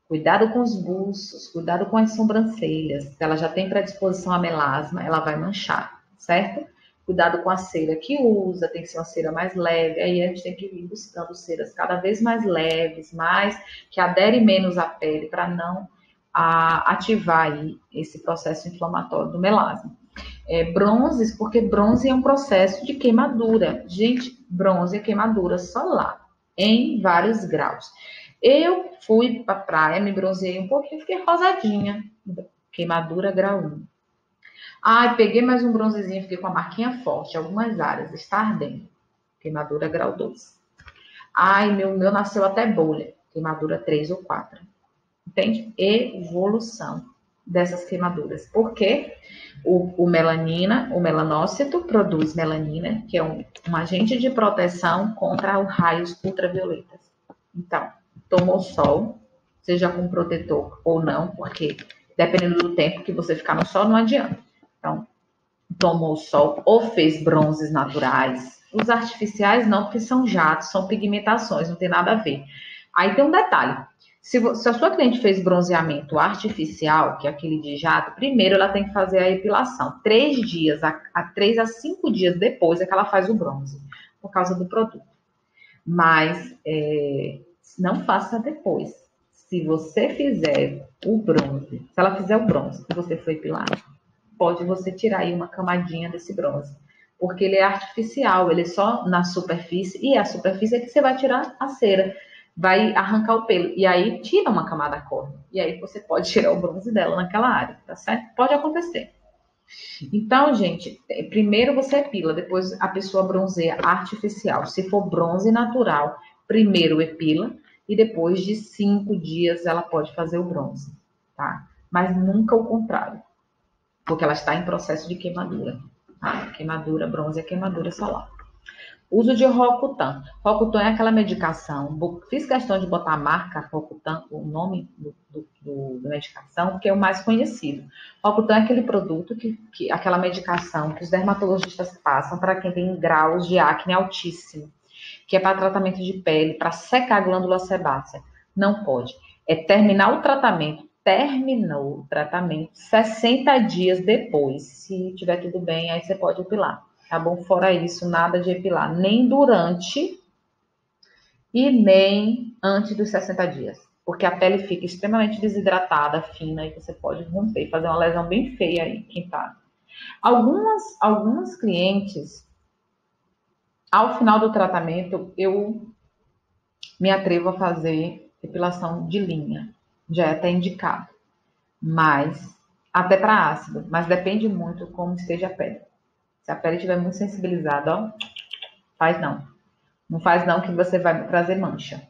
Cuidado com os buços, cuidado com as sobrancelhas. Se ela já tem predisposição a melasma, ela vai manchar, certo? Cuidado com a cera que usa, tem que ser uma cera mais leve. Aí a gente tem que ir buscando ceras cada vez mais leves, mais que aderem menos à pele para não ativar aí esse processo inflamatório do melasma. Bronzes, porque bronze é um processo de queimadura. Gente, bronze é queimadura solar, em vários graus. Eu fui pra praia, me bronzeei um pouquinho, fiquei rosadinha. Queimadura grau 1. Ai, peguei mais um bronzezinho, fiquei com a marquinha forte, algumas áreas, está ardendo. Queimadura grau 2. Ai, meu nasceu até bolha. Queimadura 3 ou 4. Entende? Evolução dessas queimaduras. Por quê? O melanócito produz melanina, que é um agente de proteção contra os raios ultravioletas. Então, tomou sol, seja com protetor ou não, porque dependendo do tempo que você ficar no sol, não adianta. Então, tomou sol ou fez bronzes naturais. Os artificiais não, porque são jatos, são pigmentações, não tem nada a ver. Aí tem um detalhe. Se a sua cliente fez bronzeamento artificial, que é aquele de jato, primeiro ela tem que fazer a epilação. 3 dias, a 3 a 5 dias depois é que ela faz o bronze, por causa do produto. Mas não faça depois. Se você fizer o bronze, se ela fizer o bronze e você for epilar, pode você tirar aí uma camadinha desse bronze. Porque ele é artificial, ele é só na superfície, e a superfície é que você vai tirar a cera. Vai arrancar o pelo, e aí tira uma camada córnea, e aí você pode tirar o bronze dela naquela área, tá certo? Pode acontecer. Então, gente, primeiro você epila, depois a pessoa bronzeia artificial. Se for bronze natural, primeiro epila, e depois de 5 dias ela pode fazer o bronze, tá? Mas nunca o contrário, porque ela está em processo de queimadura, tá? Queimadura, bronze é queimadura solar. Uso de Roacutan. Roacutan é aquela medicação. Fiz questão de botar a marca Roacutan, o nome da medicação, porque é o mais conhecido. Roacutan é aquele produto, aquela medicação que os dermatologistas passam para quem tem graus de acne altíssimo, que é para tratamento de pele, para secar a glândula sebácea. Não pode. É terminar o tratamento. Terminou o tratamento 60 dias depois. Se tiver tudo bem, aí você pode epilar. Tá bom? Fora isso, nada de epilar, nem durante e nem antes dos 60 dias. Porque a pele fica extremamente desidratada, fina, e você pode romper, fazer uma lesão bem feia aí, quem tá. Algumas clientes, ao final do tratamento, eu me atrevo a fazer depilação de linha. Já é até indicado. Mas, até para ácido, mas depende muito como esteja a pele. Se a pele estiver muito sensibilizada, ó, faz não. Não faz não que você vai trazer mancha.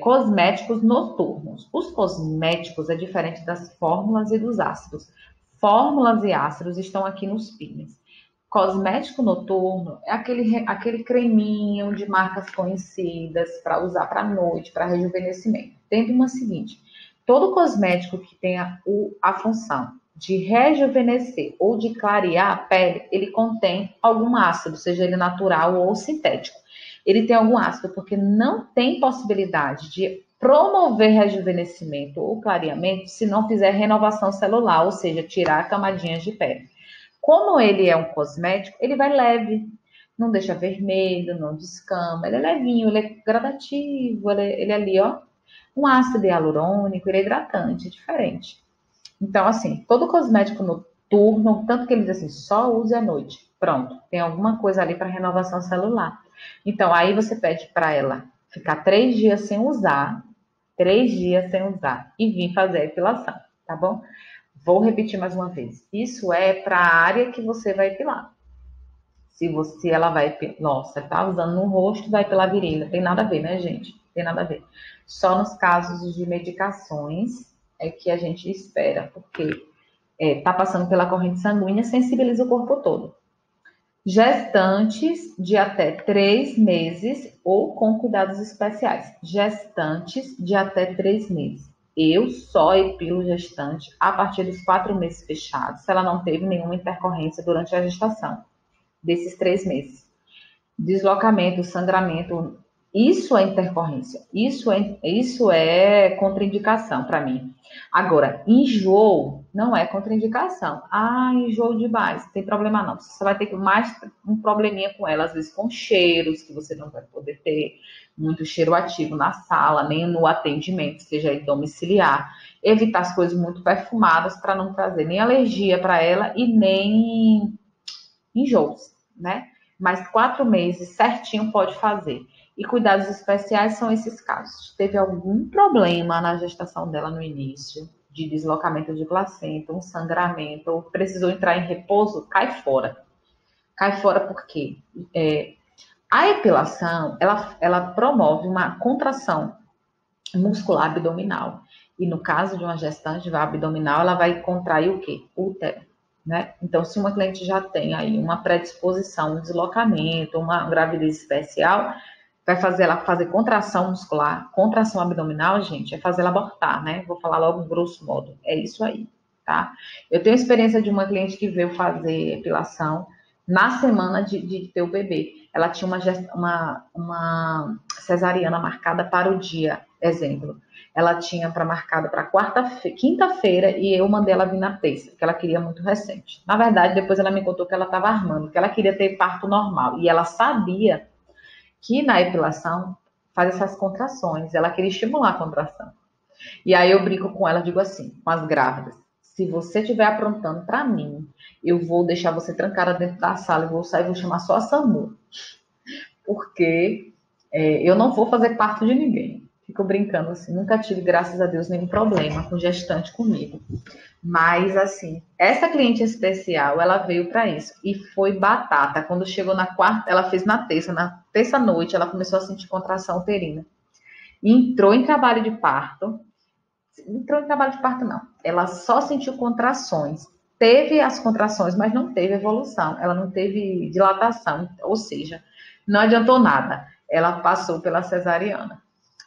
Cosméticos noturnos. Os cosméticos é diferente das fórmulas e dos ácidos. Fórmulas e ácidos estão aqui nos pins. Cosmético noturno é aquele creminho de marcas conhecidas para usar para noite, para rejuvenescimento. Tem uma seguinte, todo cosmético que tenha a função de rejuvenescer ou de clarear a pele, ele contém algum ácido, seja ele natural ou sintético. Ele tem algum ácido, porque não tem possibilidade de promover rejuvenescimento ou clareamento se não fizer renovação celular, ou seja, tirar camadinhas de pele. Como ele é um cosmético, ele vai leve, não deixa vermelho, não descama, ele é levinho, ele é gradativo, ele é ali, ó, um ácido hialurônico, ele é hidratante, é diferente. Então, assim, todo cosmético noturno, tanto que ele diz assim, só use à noite. Pronto, tem alguma coisa ali para renovação celular. Então, aí você pede para ela ficar 3 dias sem usar, 3 dias sem usar e vir fazer a epilação, tá bom? Vou repetir mais uma vez. Isso é para a área que você vai epilar. Se ela vai, nossa, tá usando no rosto, vai pela virilha. Tem nada a ver, né, gente? Tem nada a ver. Só nos casos de medicações é que a gente espera, porque tá passando pela corrente sanguínea, sensibiliza o corpo todo. Gestantes de até 3 meses ou com cuidados especiais. Gestantes de até 3 meses. Eu só epilo gestante a partir dos 4 meses fechados, se ela não teve nenhuma intercorrência durante a gestação, desses 3 meses. Deslocamento, sangramento, isso é intercorrência, isso é contraindicação para mim. Agora, enjoo não é contraindicação. Ah, enjoo demais, não tem problema não. Você vai ter mais um probleminha com ela, às vezes com cheiros, que você não vai poder ter muito cheiro ativo na sala, nem no atendimento, seja aí domiciliar. Evitar as coisas muito perfumadas para não trazer nem alergia para ela e nem enjoos, né? Mas 4 meses certinho pode fazer. E cuidados especiais são esses casos. Teve algum problema na gestação dela no início, de deslocamento de placenta, um sangramento, ou precisou entrar em repouso, cai fora. Cai fora porque a epilação, ela promove uma contração muscular abdominal. E no caso de uma gestante abdominal, ela vai contrair o quê? O útero. Né? Então, se uma cliente já tem aí uma predisposição, um deslocamento, uma gravidez especial, vai fazer ela fazer contração muscular, contração abdominal, gente, é fazer ela abortar, né? Vou falar logo grosso modo, é isso aí, tá? Eu tenho experiência de uma cliente que veio fazer epilação na semana de ter o bebê. Ela tinha uma cesariana marcada para o dia, exemplo. Ela tinha marcada para quinta-feira e eu mandei ela vir na terça, porque ela queria muito recente. Na verdade, depois ela me contou que ela estava armando, que ela queria ter parto normal. E ela sabia que na epilação faz essas contrações, ela queria estimular a contração. E aí eu brinco com ela, digo assim, com as grávidas, se você estiver aprontando para mim, eu vou deixar você trancada dentro da sala e vou sair, vou chamar só a SAMU. Porque eu não vou fazer parto de ninguém. Fico brincando assim, nunca tive, graças a Deus, nenhum problema com gestante comigo. Mas, assim, essa cliente especial, ela veio para isso. E foi batata. Quando chegou na quarta, ela fez na terça noite, ela começou a sentir contração uterina. Entrou em trabalho de parto. Entrou em trabalho de parto, não. Ela só sentiu contrações. Teve as contrações, mas não teve evolução. Ela não teve dilatação. Ou seja, não adiantou nada. Ela passou pela cesariana.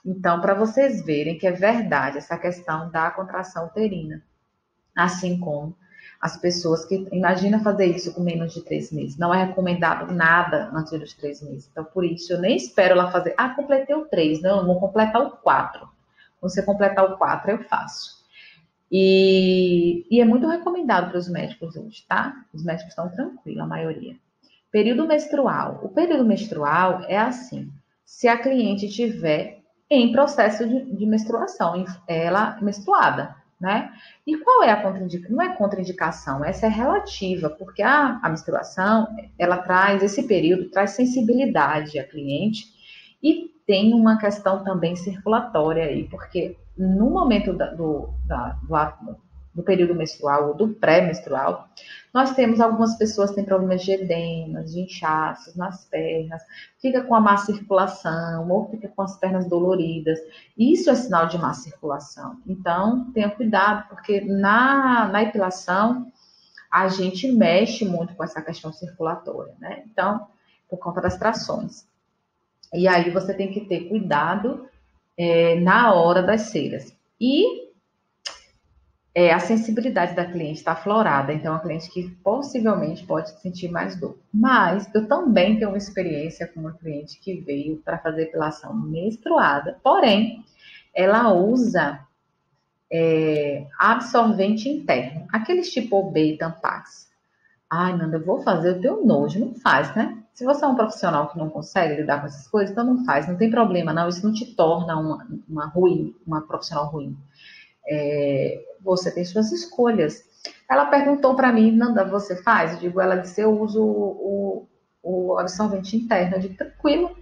Então, para vocês verem que é verdade essa questão da contração uterina. Assim como as pessoas que... Imagina fazer isso com menos de 3 meses. Não é recomendado nada antes dos 3 meses. Então, por isso, eu nem espero ela fazer... Ah, completei o 3. Não, vou completar o 4. Quando você completar o 4, eu faço. E é muito recomendado para os médicos hoje, tá? Os médicos estão tranquilos, a maioria. Período menstrual. O período menstrual é assim. Se a cliente tiver em processo de menstruação, ela menstruada, né? E qual é a contraindicação? Não é contraindicação, essa é relativa, porque a menstruação, ela traz, esse período traz sensibilidade à cliente e tem uma questão também circulatória aí, porque no momento do período menstrual ou do pré-menstrual, nós temos algumas pessoas que têm problemas de edemas, de inchaços nas pernas, fica com a má circulação ou fica com as pernas doloridas. Isso é sinal de má circulação. Então, tenha cuidado, porque na epilação a gente mexe muito com essa questão circulatória, né? Então, por conta das trações. E aí você tem que ter cuidado na hora das ceras. E a sensibilidade da cliente está aflorada, então é uma cliente que possivelmente pode sentir mais dor. Mas eu também tenho uma experiência com uma cliente que veio para fazer epilação menstruada, porém, ela usa absorvente interno, aqueles tipo B e Tampax. Ai, Nanda, eu vou fazer, eu tenho nojo, não faz, né? Se você é um profissional que não consegue lidar com essas coisas, então não faz, não tem problema, não. Isso não te torna uma profissional ruim. Você tem suas escolhas. Ela perguntou para mim, Nanda, você faz? Eu digo, ela disse, eu uso o absorvente interno. Eu digo, tranquilo.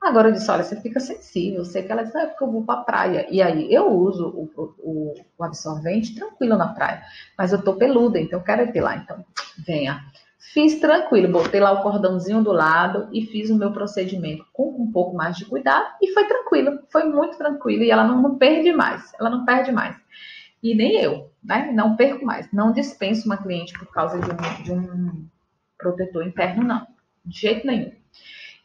Agora eu disse, olha, você fica sensível. Sei que ela disse, é porque eu vou para a praia. E aí eu uso o absorvente tranquilo na praia. Mas eu tô peluda, então eu quero ir lá. Então, venha. Fiz tranquilo, botei lá o cordãozinho do lado e fiz o meu procedimento com um pouco mais de cuidado e foi tranquilo, foi muito tranquilo e ela não perde mais, ela não perde mais. E nem eu, né? Não perco mais, não dispenso uma cliente por causa de um protetor interno, não, de jeito nenhum.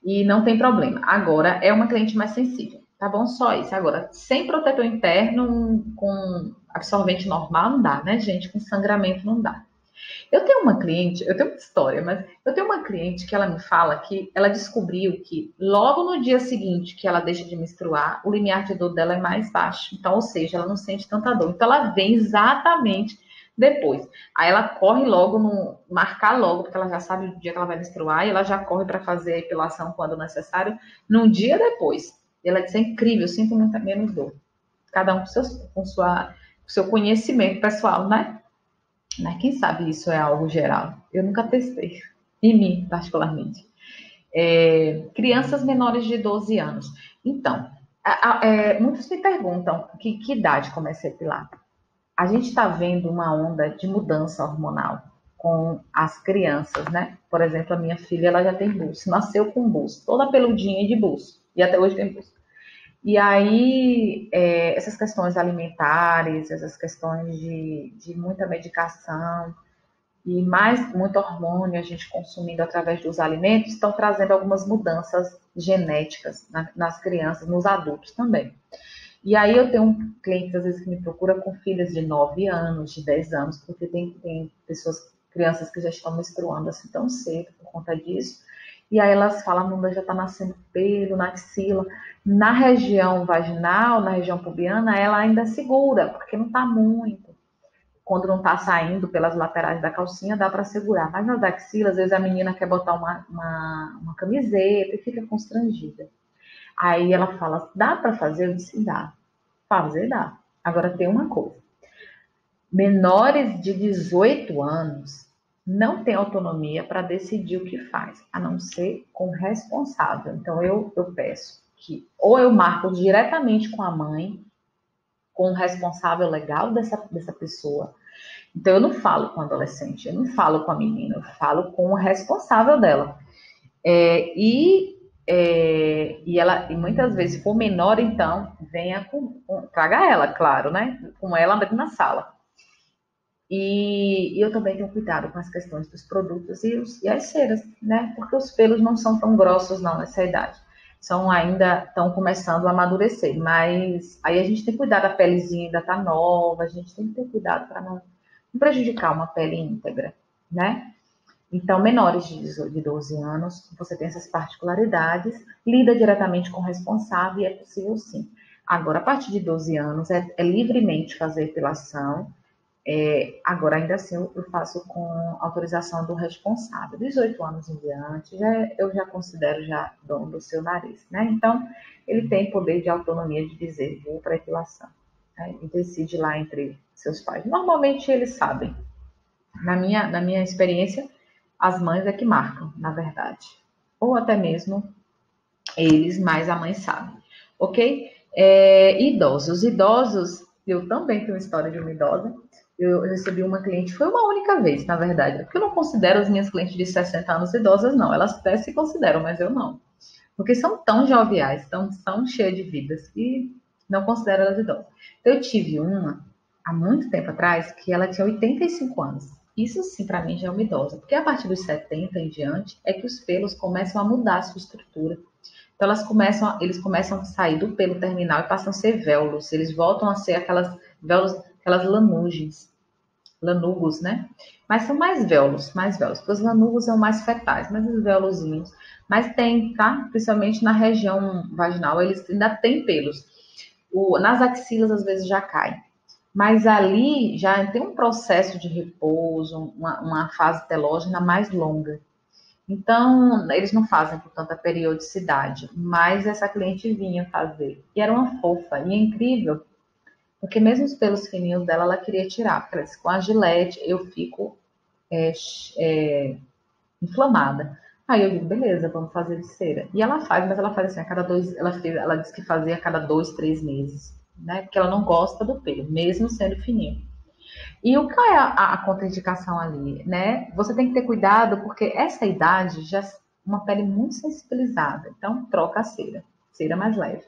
E não tem problema. Agora, é uma cliente mais sensível. Tá bom? Só isso. Agora, sem protetor interno, com absorvente normal, não dá, né, gente? Com sangramento não dá. Eu tenho uma cliente, eu tenho uma história, mas eu tenho uma cliente que ela me fala que ela descobriu que logo no dia seguinte que ela deixa de menstruar, o limiar de dor dela é mais baixo. Então, ou seja, ela não sente tanta dor. Então, ela vem exatamente depois. Aí ela corre logo no marcar logo, porque ela já sabe o dia que ela vai menstruar e ela já corre para fazer a epilação quando necessário, num dia depois. E ela diz: é incrível, eu sinto muito menos dor. Cada um com seu conhecimento pessoal, né? Mas quem sabe isso é algo geral? Eu nunca testei, em mim, particularmente. Crianças menores de 12 anos. Então, muitos me perguntam que idade começa a epilar. A gente está vendo uma onda de mudança hormonal com as crianças, né? Por exemplo, a minha filha, ela já tem buço, nasceu com buço, toda peludinha de buço, e até hoje tem buço. E aí, essas questões alimentares, essas questões de muita medicação, e mais muito hormônio a gente consumindo através dos alimentos estão trazendo algumas mudanças genéticas nas crianças, nos adultos também. E aí eu tenho um cliente às vezes que me procura com filhas de 9 anos, de 10 anos, porque tem pessoas, crianças que já estão menstruando assim tão cedo por conta disso. E aí elas falam, a bunda já está nascendo pelo na axila. Na região vaginal, na região pubiana, ela ainda segura, porque não está muito. Quando não está saindo pelas laterais da calcinha, dá para segurar. Mas nas axilas, às vezes a menina quer botar uma camiseta e fica constrangida. Aí ela fala, dá para fazer? Eu disse, dá. Fazer dá. Agora tem uma coisa. Menores de 18 anos não têm autonomia para decidir o que faz, a não ser com o responsável. Então eu peço que ou eu marco diretamente com a mãe, com o responsável legal dessa pessoa. Então, eu não falo com a adolescente, eu não falo com a menina, eu falo com o responsável dela. E muitas vezes, se for menor, então, traga ela, claro, né? Com ela na sala. E eu também tenho cuidado com as questões dos produtos e as ceras, né? Porque os pelos não são tão grossos, não, nessa idade. Estão começando a amadurecer, mas aí a gente tem que cuidar da pelezinha, ainda tá nova, a gente tem que ter cuidado para não prejudicar uma pele íntegra, né? Então, menores de 12 anos, você tem essas particularidades, lida diretamente com o responsável e é possível sim. Agora, a partir de 12 anos, é livremente fazer epilação. Agora, ainda assim, eu faço com autorização do responsável. 18 anos em diante, eu já considero já dono do seu nariz, né? Então, ele tem poder de autonomia de dizer, vou para epilação. Né? E decide lá entre seus pais. Normalmente, eles sabem. Na minha experiência, as mães é que marcam, na verdade. Ou até mesmo eles, mas a mãe sabe. Ok? Idosos. Idosos, eu também tenho uma história de uma idosa. Eu recebi uma cliente, foi uma única vez, na verdade, porque eu não considero as minhas clientes de 60 anos idosas, não. Elas até se consideram, mas eu não. Porque são tão joviais, tão cheias de vidas, que não considero elas idosas. Eu tive uma, há muito tempo atrás, que ela tinha 85 anos. Isso sim, para mim, já é uma idosa. Porque a partir dos 70 em diante, é que os pelos começam a mudar a sua estrutura. Então, eles começam a sair do pelo terminal e passam a ser véolos. Eles voltam a ser aquelas lanugens, lanugos, né? Mas são mais véolos, porque os lanugos são mais fetais, mas os véolozinhos. Mas tem, tá? Principalmente na região vaginal, eles ainda têm pelos. Nas axilas, às vezes, já cai. Mas ali já tem um processo de repouso, uma fase telógena mais longa. Então, eles não fazem com tanta periodicidade, mas essa cliente vinha fazer. E era uma fofa, e é incrível, porque mesmo os pelos fininhos dela, ela queria tirar, porque ela disse, com a gilete eu fico é, inflamada. Aí eu digo, beleza, vamos fazer de cera. E ela faz, mas ela faz assim, a cada dois, ela disse que fazia a cada 2, 3 meses, né? Porque ela não gosta do pelo, mesmo sendo fininho. E o que é a contraindicação ali, né? Você tem que ter cuidado, porque essa idade já é uma pele muito sensibilizada. Então, troca a cera mais leve.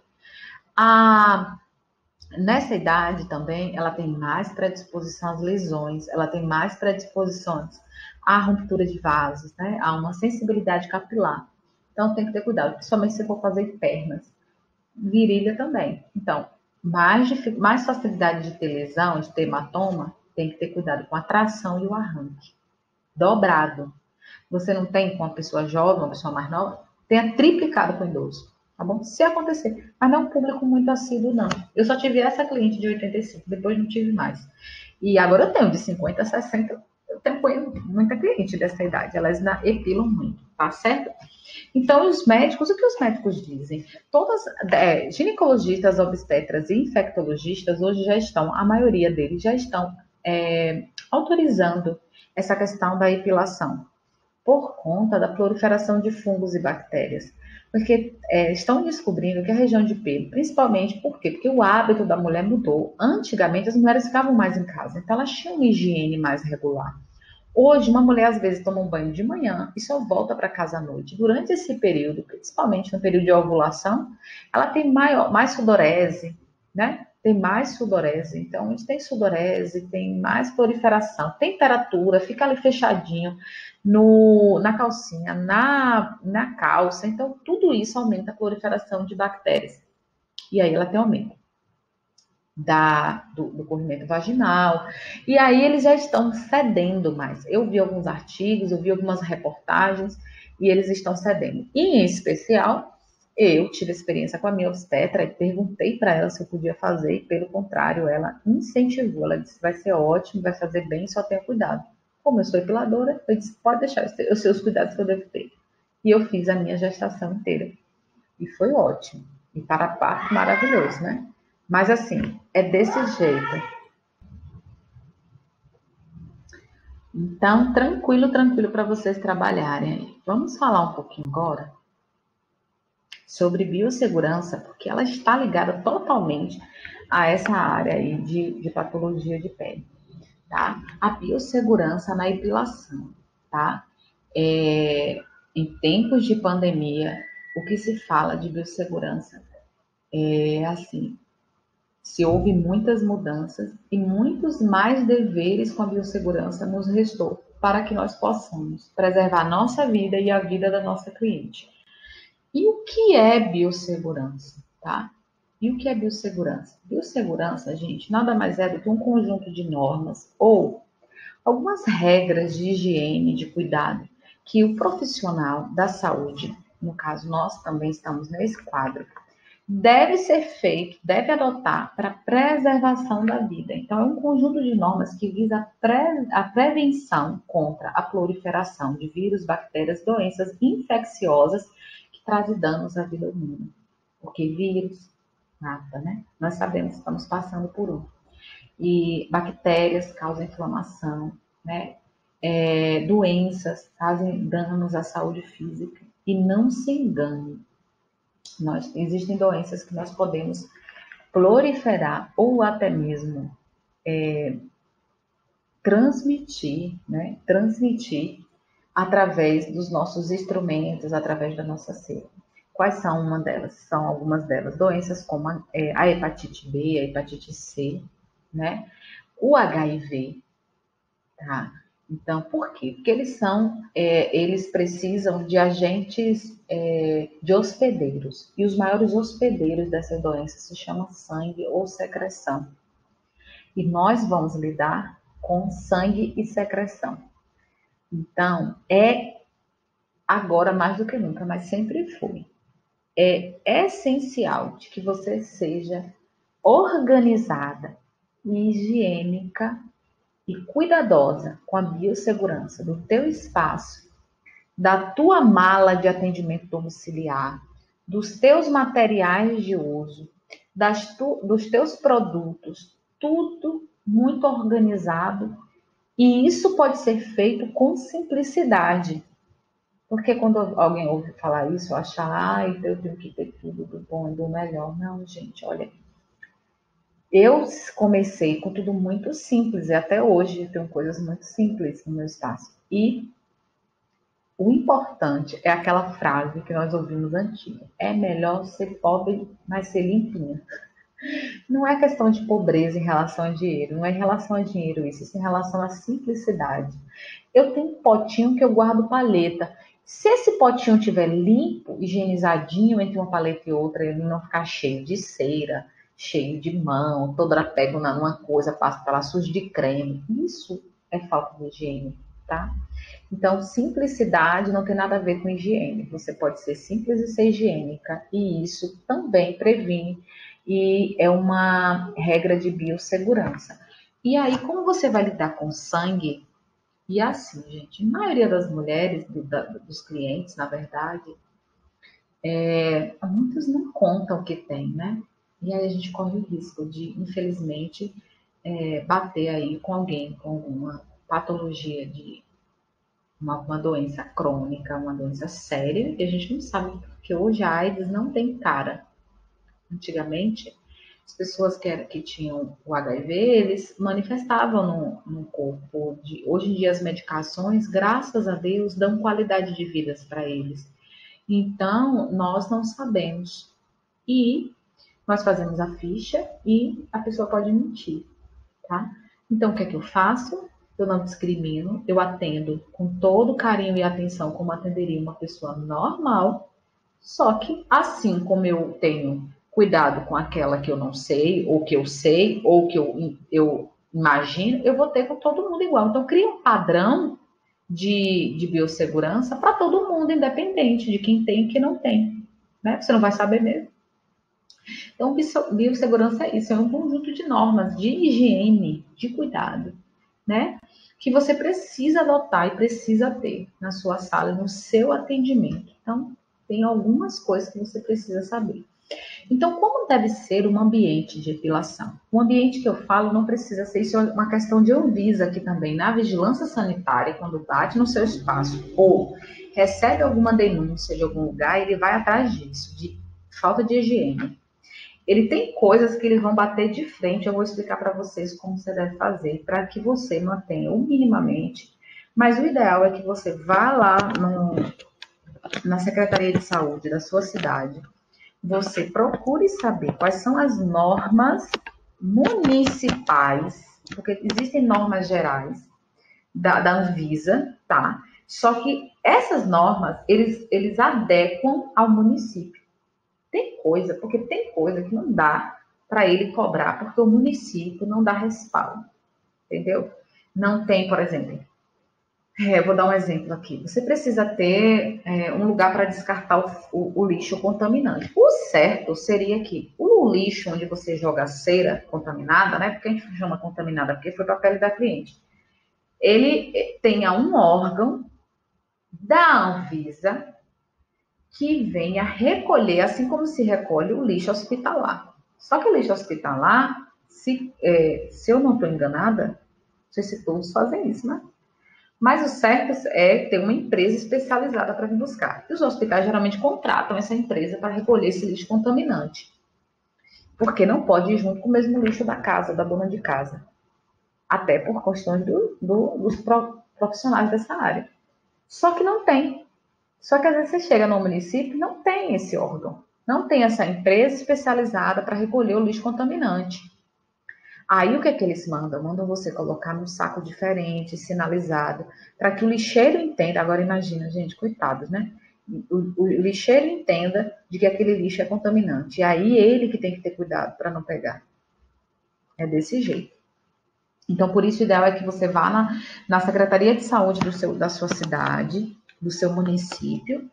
Nessa idade também, ela tem mais predisposição às lesões, ela tem mais predisposições à ruptura de vasos, né? A uma sensibilidade capilar. Então, tem que ter cuidado, principalmente se for fazer pernas. virilha também. Então, mais facilidade de ter lesão, de ter hematoma, tem que ter cuidado com a tração e o arranque. Dobrado. Você não tem com uma pessoa jovem, uma pessoa mais nova, tenha triplicado com o idoso. Tá bom? Se acontecer. Mas não é um público muito assíduo, não. Eu só tive essa cliente de 85, depois não tive mais. E agora eu tenho de 50 a 60, eu tenho muita cliente dessa idade. Elas epilam muito, tá certo? Então, os médicos, o que os médicos dizem? Ginecologistas, obstetras e infectologistas hoje já estão, a maioria deles já estão autorizando essa questão da epilação por conta da proliferação de fungos e bactérias. Porque estão descobrindo que a região de pelo, principalmente por quê? Porque o hábito da mulher mudou. Antigamente, as mulheres ficavam mais em casa, então elas tinham uma higiene mais regular. Hoje, uma mulher às vezes toma um banho de manhã e só volta para casa à noite. Durante esse período, principalmente no período de ovulação, ela tem mais sudorese, né? Tem mais sudorese. Então, a gente tem sudorese, tem mais proliferação, temperatura, fica ali fechadinho na calcinha, na calça. Então, tudo isso aumenta a proliferação de bactérias. E aí ela tem aumento do corrimento vaginal, e aí eles já estão cedendo mais. Eu vi alguns artigos, eu vi algumas reportagens, e eles estão cedendo. E, em especial, eu tive experiência com a minha obstetra e perguntei para ela se eu podia fazer, e pelo contrário, ela incentivou, ela disse, vai ser ótimo, vai fazer bem, só tenha cuidado. Como eu sou epiladora, eu disse, pode deixar os seus cuidados que eu devo ter. E eu fiz a minha gestação inteira. E foi ótimo. E para parto, maravilhoso, né? Mas assim, é desse jeito. Então, tranquilo para vocês trabalharem. Vamos falar um pouquinho agora sobre biossegurança, porque ela está ligada totalmente a essa área aí de patologia de pele, tá? A biossegurança na epilação, tá? Em tempos de pandemia, o que se fala de biossegurança é assim, se houve muitas mudanças e muitos mais deveres com a biossegurança nos restou para que nós possamos preservar a nossa vida e a vida da nossa cliente. E o que é biossegurança, tá? E o que é biossegurança? Biossegurança, gente, nada mais é do que um conjunto de normas ou algumas regras de higiene, de cuidado, que o profissional da saúde, no caso nós também estamos nesse quadro, deve ser feito, deve adotar para preservação da vida. Então, é um conjunto de normas que visa a prevenção contra a proliferação de vírus, bactérias, doenças infecciosas que trazem danos à vida humana. Porque vírus mata, né? Nós sabemos que estamos passando por um. E bactérias causam inflamação, né? Doenças fazem danos à saúde física. E não se engane, existem doenças que nós podemos proliferar ou até mesmo transmitir, né? Transmitir através dos nossos instrumentos, através da nossa cera. Quais são uma delas? São algumas delas. Doenças como a hepatite B, a hepatite C, né? O HIV, tá? Então, por quê? Porque eles precisam de agentes de hospedeiros. E os maiores hospedeiros dessas doenças se chamam sangue ou secreção. E nós vamos lidar com sangue e secreção. Então, agora mais do que nunca, mas sempre foi. É essencial de que você seja organizada e higiênica e cuidadosa com a biossegurança do teu espaço, da tua mala de atendimento domiciliar, dos teus materiais de uso, dos teus produtos, tudo muito organizado. E isso pode ser feito com simplicidade. Porque quando alguém ouve falar isso, acha, eu tenho que ter tudo do bom e do melhor. Não, gente, olha, eu comecei com tudo muito simples e até hoje eu tenho coisas muito simples no meu espaço. E o importante é aquela frase que nós ouvimos antiga: é melhor ser pobre, mas ser limpinha. Não é questão de pobreza em relação a dinheiro, não é em relação a dinheiro isso é em relação à simplicidade. Eu tenho um potinho que eu guardo palheta. Se esse potinho estiver limpo, higienizadinho entre uma paleta e outra, ele não ficar cheio de cera, cheio de mão, toda pego numa coisa, passa para lá sujo de creme. Isso é falta de higiene, tá? Então, simplicidade não tem nada a ver com higiene. Você pode ser simples e ser higiênica, e isso também previne e é uma regra de biossegurança. E aí, como você vai lidar com sangue? E assim, gente, a maioria das mulheres, dos clientes, na verdade, muitas não contam o que tem, né? E aí a gente corre o risco de, infelizmente, bater aí com alguém com alguma patologia de uma doença crônica, uma doença séria, e a gente não sabe, porque hoje a AIDS não tem cara. Antigamente, as pessoas que tinham o HIV, eles manifestavam no corpo. Hoje em dia, as medicações, graças a Deus, dão qualidade de vida para eles. Então, nós não sabemos. E nós fazemos a ficha e a pessoa pode mentir, tá? Então, o que é que eu faço? Eu não discrimino, eu atendo com todo carinho e atenção como atenderia uma pessoa normal, só que assim como eu tenho cuidado com aquela que eu não sei, ou que eu imagino, eu vou ter com todo mundo igual. Então, cria um padrão de biossegurança para todo mundo, independente de quem tem e quem não tem. Né? Você não vai saber mesmo. Então, biossegurança é isso, é um conjunto de normas de higiene, de cuidado, né? Que você precisa adotar e precisa ter na sua sala, no seu atendimento. Então, tem algumas coisas que você precisa saber. Então, como deve ser um ambiente de depilação? O ambiente que eu falo não precisa ser, isso é uma questão de Anvisa aqui também, na vigilância sanitária, quando bate no seu espaço ou recebe alguma denúncia de algum lugar, ele vai atrás disso, de falta de higiene. Ele tem coisas que eles vão bater de frente, eu vou explicar para vocês como você deve fazer, para que você mantenha o minimamente, mas o ideal é que você vá lá na Secretaria de Saúde da sua cidade, você procure saber quais são as normas municipais, porque existem normas gerais da Anvisa, tá? Só que essas normas, eles adequam ao município. Tem coisa que não dá para ele cobrar, porque o município não dá respaldo, entendeu? Não tem, por exemplo, vou dar um exemplo aqui. Você precisa ter um lugar para descartar o lixo contaminante. O certo seria que o lixo onde você joga a cera contaminada, né? Porque a gente chama contaminada, porque foi para a pele da cliente. Ele tenha um órgão da Anvisa que venha recolher, assim como se recolhe o lixo hospitalar. Só que o lixo hospitalar, se eu não estou enganada, não sei se todos fazem isso, né? Mas o certo é ter uma empresa especializada para vir buscar. E os hospitais geralmente contratam essa empresa para recolher esse lixo contaminante. Porque não pode ir junto com o mesmo lixo da casa, da dona de casa. Até por questões dos profissionais dessa área. Só que não tem. Só que às vezes você chega no município e não tem esse órgão. Não tem essa empresa especializada para recolher o lixo contaminante. Aí o que é que eles mandam? Mandam você colocar num saco diferente, sinalizado, para que o lixeiro entenda. Agora imagina, gente, coitados, né? O lixeiro entenda de que aquele lixo é contaminante. E aí ele que tem que ter cuidado para não pegar. É desse jeito. Então, por isso, o ideal é que você vá na Secretaria de Saúde da sua cidade, do seu município,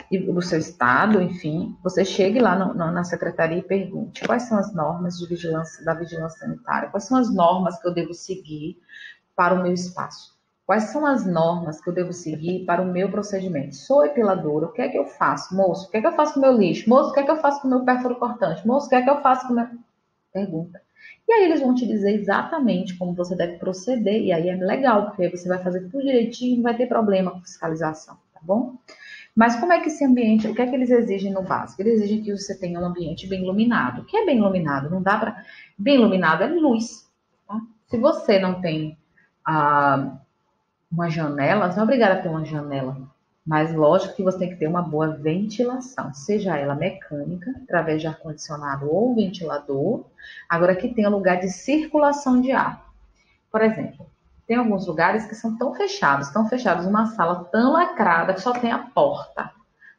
e do seu estado, enfim, você chegue lá na secretaria e pergunte quais são as normas da vigilância sanitária, quais são as normas que eu devo seguir para o meu espaço, quais são as normas que eu devo seguir para o meu procedimento. Sou epiladora, o que é que eu faço, moço? O que é que eu faço com o meu lixo? Moço, o que é que eu faço com o meu pérfuro cortante? Moço, o que é que eu faço com o meu... Pergunta. E aí eles vão te dizer exatamente como você deve proceder, e aí é legal, porque aí você vai fazer tudo direitinho e não vai ter problema com fiscalização, tá bom? Mas como é que esse ambiente, o que é que eles exigem no básico? Eles exigem que você tenha um ambiente bem iluminado. O que é bem iluminado? Não dá para... Bem iluminado é luz. Tá? Se você não tem uma janela, você não é obrigada a ter uma janela. Mas lógico que você tem que ter uma boa ventilação, seja ela mecânica, através de ar-condicionado ou ventilador. Agora que tenha lugar de circulação de ar. Por exemplo, Tem alguns lugares que são tão fechados, uma sala tão lacrada que só tem a porta.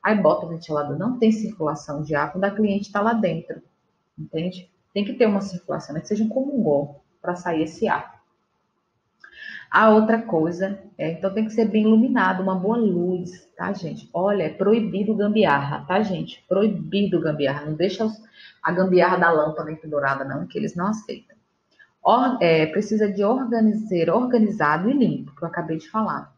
Aí bota o ventilador, não tem circulação de ar quando a cliente está lá dentro, entende? Tem que ter uma circulação, né? Que seja um comum para sair esse ar. A outra coisa, então tem que ser bem iluminado, uma boa luz, tá, gente? Olha, é proibido gambiarra, tá, gente? Proibido gambiarra. Não deixa a gambiarra da lâmpada pendurada, não, que eles não aceitam. Precisa de ser organizado e limpo, que eu acabei de falar.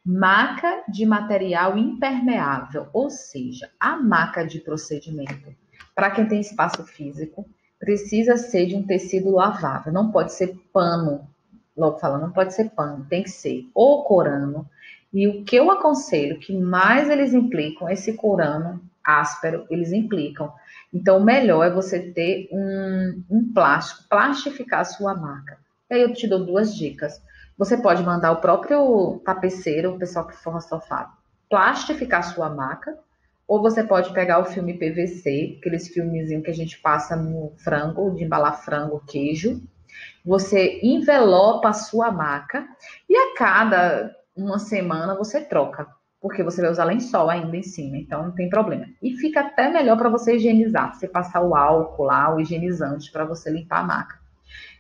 Maca de material impermeável, ou seja, a maca de procedimento, para quem tem espaço físico, precisa ser de um tecido lavável, não pode ser pano, logo falando, não pode ser pano, tem que ser ou corano. E o que eu aconselho, que mais eles implicam, esse corano áspero, eles implicam. Então, o melhor é você ter um plástico, plastificar a sua maca. E aí eu te dou 2 dicas. Você pode mandar o próprio tapeceiro, o pessoal que forra sofá, plastificar a sua maca, ou você pode pegar o filme PVC, aqueles filmezinhos que a gente passa no frango, de embalar frango, queijo. Você envelopa a sua maca e a cada uma semana você troca, porque você vai usar lençol ainda em cima, então não tem problema. E fica até melhor para você higienizar, você passar o álcool lá, o higienizante para você limpar a maca.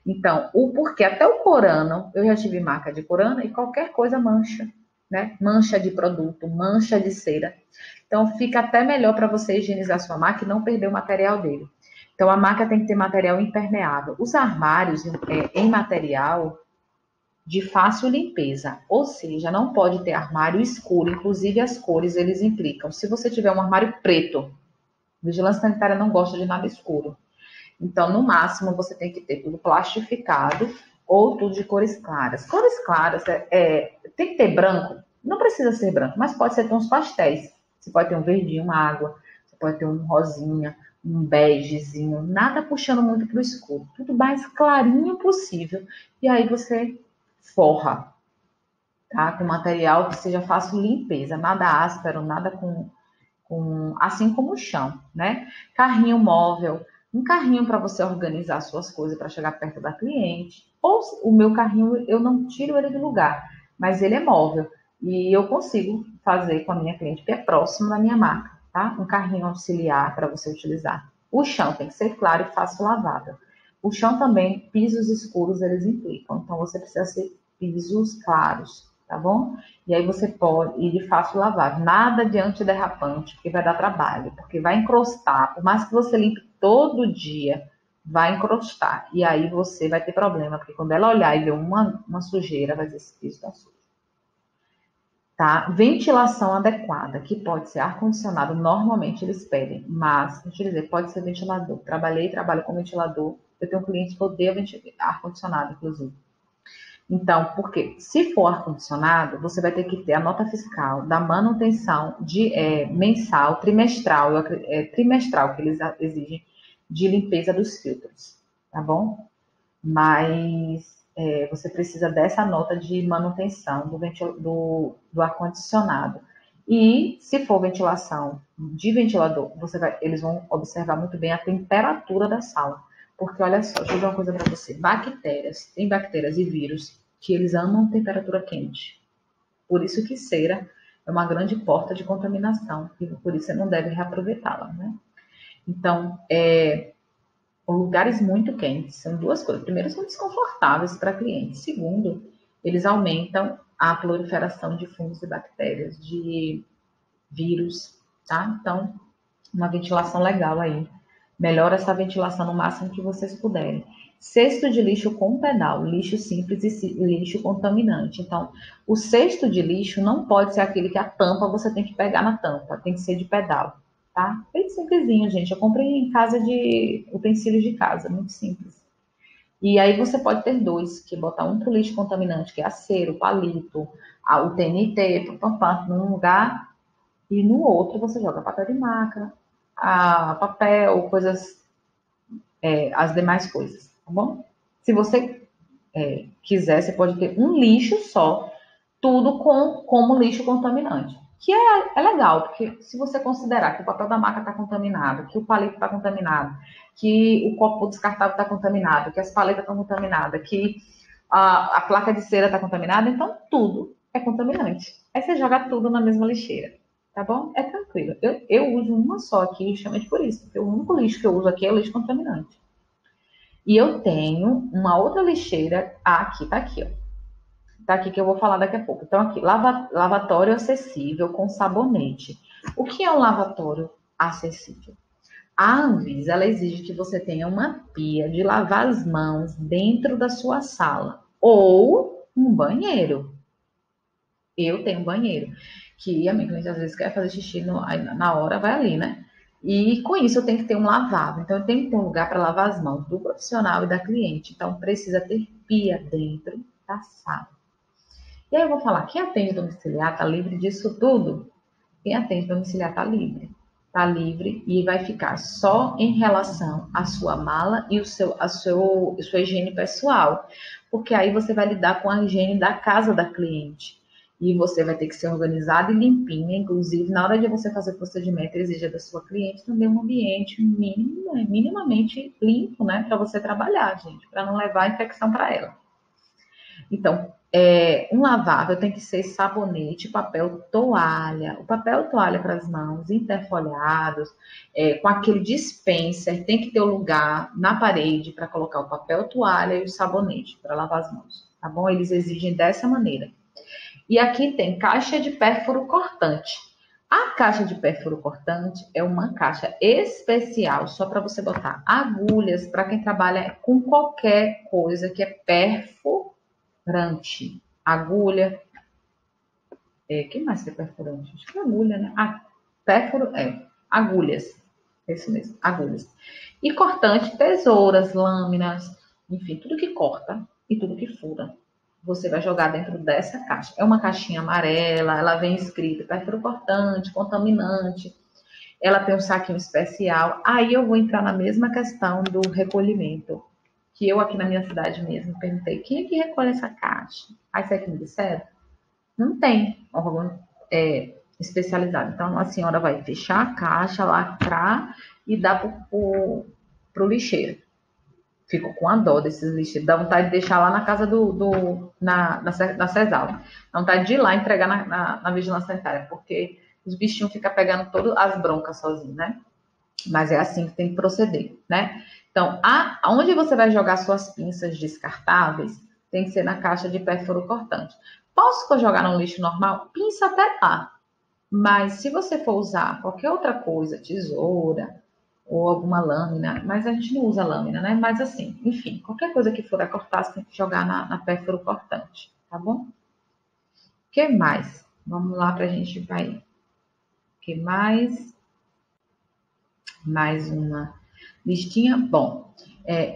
Então, porque até o corano, eu já tive maca de corano e qualquer coisa mancha, né? Mancha de produto, mancha de cera. Então, fica até melhor para você higienizar sua maca e não perder o material dele. Então, a maca tem que ter material impermeável. Os armários em material de fácil limpeza, ou seja, não pode ter armário escuro, inclusive as cores eles implicam. Se você tiver um armário preto, vigilância sanitária não gosta de nada escuro. Então, no máximo, você tem que ter tudo plastificado ou tudo de cores claras. Cores claras tem que ter branco, não precisa ser branco, mas pode ser tons pastéis. Você pode ter um verdinho, uma água, você pode ter um rosinha, um begezinho, nada puxando muito para o escuro. Tudo mais clarinho possível. E aí você forra, tá? Com material que seja fácil limpeza, nada áspero, nada assim como o chão, né? Carrinho móvel, um carrinho para você organizar suas coisas para chegar perto da cliente. Ou o meu carrinho, eu não tiro ele do lugar, mas ele é móvel e eu consigo fazer com a minha cliente, que é próximo da minha marca, tá? Um carrinho auxiliar para você utilizar. O chão tem que ser claro e fácil lavável. O chão também, pisos escuros, eles implicam. Então, você precisa ser pisos claros, tá bom? E aí você pode ir de fácil lavável. Nada de antiderrapante, porque vai dar trabalho, porque vai encrostar. Por mais que você limpe todo dia, vai encrostar. E aí você vai ter problema, porque quando ela olhar e ver uma sujeira, vai dizer, esse piso tá sujo. Tá? Ventilação adequada, que pode ser ar-condicionado, normalmente eles pedem, mas, deixa eu dizer, pode ser ventilador. Trabalho com ventilador. Eu tenho um cliente que odeia ar-condicionado, inclusive. Então, porque se for ar-condicionado, você vai ter que ter a nota fiscal da manutenção mensal, trimestral, trimestral que eles exigem de limpeza dos filtros, tá bom? Mas você precisa dessa nota de manutenção do ar-condicionado. E se for ventilação de ventilador, eles vão observar muito bem a temperatura da sala. Porque, olha só, deixa eu dizer uma coisa para você. Tem bactérias e vírus que eles amam temperatura quente. Por isso que cera é uma grande porta de contaminação. E por isso você não deve reaproveitá-la, né? Então, lugares muito quentes são 2 coisas. Primeiro, são desconfortáveis para clientes. Segundo, eles aumentam a proliferação de fungos e bactérias, de vírus, tá? Então, uma ventilação legal aí. Melhora essa ventilação no máximo que vocês puderem. Cesto de lixo com pedal, lixo simples e lixo contaminante. Então, o cesto de lixo não pode ser aquele que a tampa você tem que pegar na tampa, tem que ser de pedal, tá? Bem simplesinho, gente. Eu comprei em casa de utensílios de casa, muito simples. E aí você pode ter 2, que botar um para o lixo contaminante, que é a cera, o palito, o TNT, num lugar, e no outro você joga papel de maca, papel, coisas, as demais coisas, tá bom? Se você quiser, você pode ter um lixo só, tudo como lixo contaminante. Que é legal, porque se você considerar que o papel da maca está contaminado, que o palito está contaminado, que o copo descartável está contaminado, que as paletas estão contaminadas, que a placa de cera está contaminada, então tudo é contaminante. Aí você joga tudo na mesma lixeira, tá bom? É tranquilo. Eu uso uma só aqui, justamente por isso, porque o único lixo que eu uso aqui é lixo contaminante. E eu tenho uma outra lixeira, aqui, tá aqui, ó. Tá aqui que eu vou falar daqui a pouco. Então, aqui, lavatório acessível com sabonete. O que é um lavatório acessível? A Anvisa, ela exige que você tenha uma pia de lavar as mãos dentro da sua sala ou um banheiro. Eu tenho um banheiro, que a minha cliente às vezes quer fazer xixi na hora, vai ali, né? E com isso eu tenho que ter um lavabo. Então eu tenho que ter um lugar para lavar as mãos do profissional e da cliente. Então precisa ter pia dentro da sala. E aí eu vou falar, quem atende domiciliar está livre disso tudo? Quem atende domiciliar está livre. Está livre e vai ficar só em relação à sua mala e sua higiene pessoal. Porque aí você vai lidar com a higiene da casa da cliente. E você vai ter que ser organizada e limpinha. Inclusive, na hora de você fazer o procedimento, exija da sua cliente também um ambiente minimamente limpo, né? Para você trabalhar, gente. Para não levar infecção para ela. Então, um lavável tem que ser sabonete, papel toalha. O papel toalha para as mãos, interfolhados, com aquele dispenser, tem que ter um lugar na parede para colocar o papel toalha e o sabonete para lavar as mãos, tá bom? Eles exigem dessa maneira. E aqui tem caixa de pérfuro cortante. A caixa de pérfuro cortante é uma caixa especial só para você botar agulhas para quem trabalha com qualquer coisa que é perfurante. Agulha. Que mais que é perfurante? Acho que é agulha, né? Pérfuro agulhas. É isso mesmo, agulhas. E cortante, tesouras, lâminas, enfim, tudo que corta e tudo que fura. Você vai jogar dentro dessa caixa. É uma caixinha amarela, ela vem escrito pérfuro cortante, contaminante. Ela tem um saquinho especial. Aí eu vou entrar na mesma questão do recolhimento. Que eu aqui na minha cidade mesmo perguntei, quem é que recolhe essa caixa? Aí você que me disseram, não tem órgão especializado. Então a senhora vai fechar a caixa, lacrar e dar pro lixeiro. Fico com a dó desses lixeiros. Dá vontade de deixar lá na casa na CESAL. Dá vontade de ir lá entregar na vigilância sanitária, porque os bichinhos ficam pegando todas as broncas sozinhos, né? Mas é assim que tem que proceder, né? Então, aonde você vai jogar suas pinças descartáveis, tem que ser na caixa de pérfuro cortante. Posso jogar no lixo normal? Pinça até lá. Mas se você for usar qualquer outra coisa, tesoura ou alguma lâmina, mas a gente não usa lâmina, né? Mas assim, enfim, qualquer coisa que for cortar, você tem que jogar na pérfuro cortante, tá bom? O que mais? Vamos lá pra gente vai. O que mais? Mais uma listinha. Bom,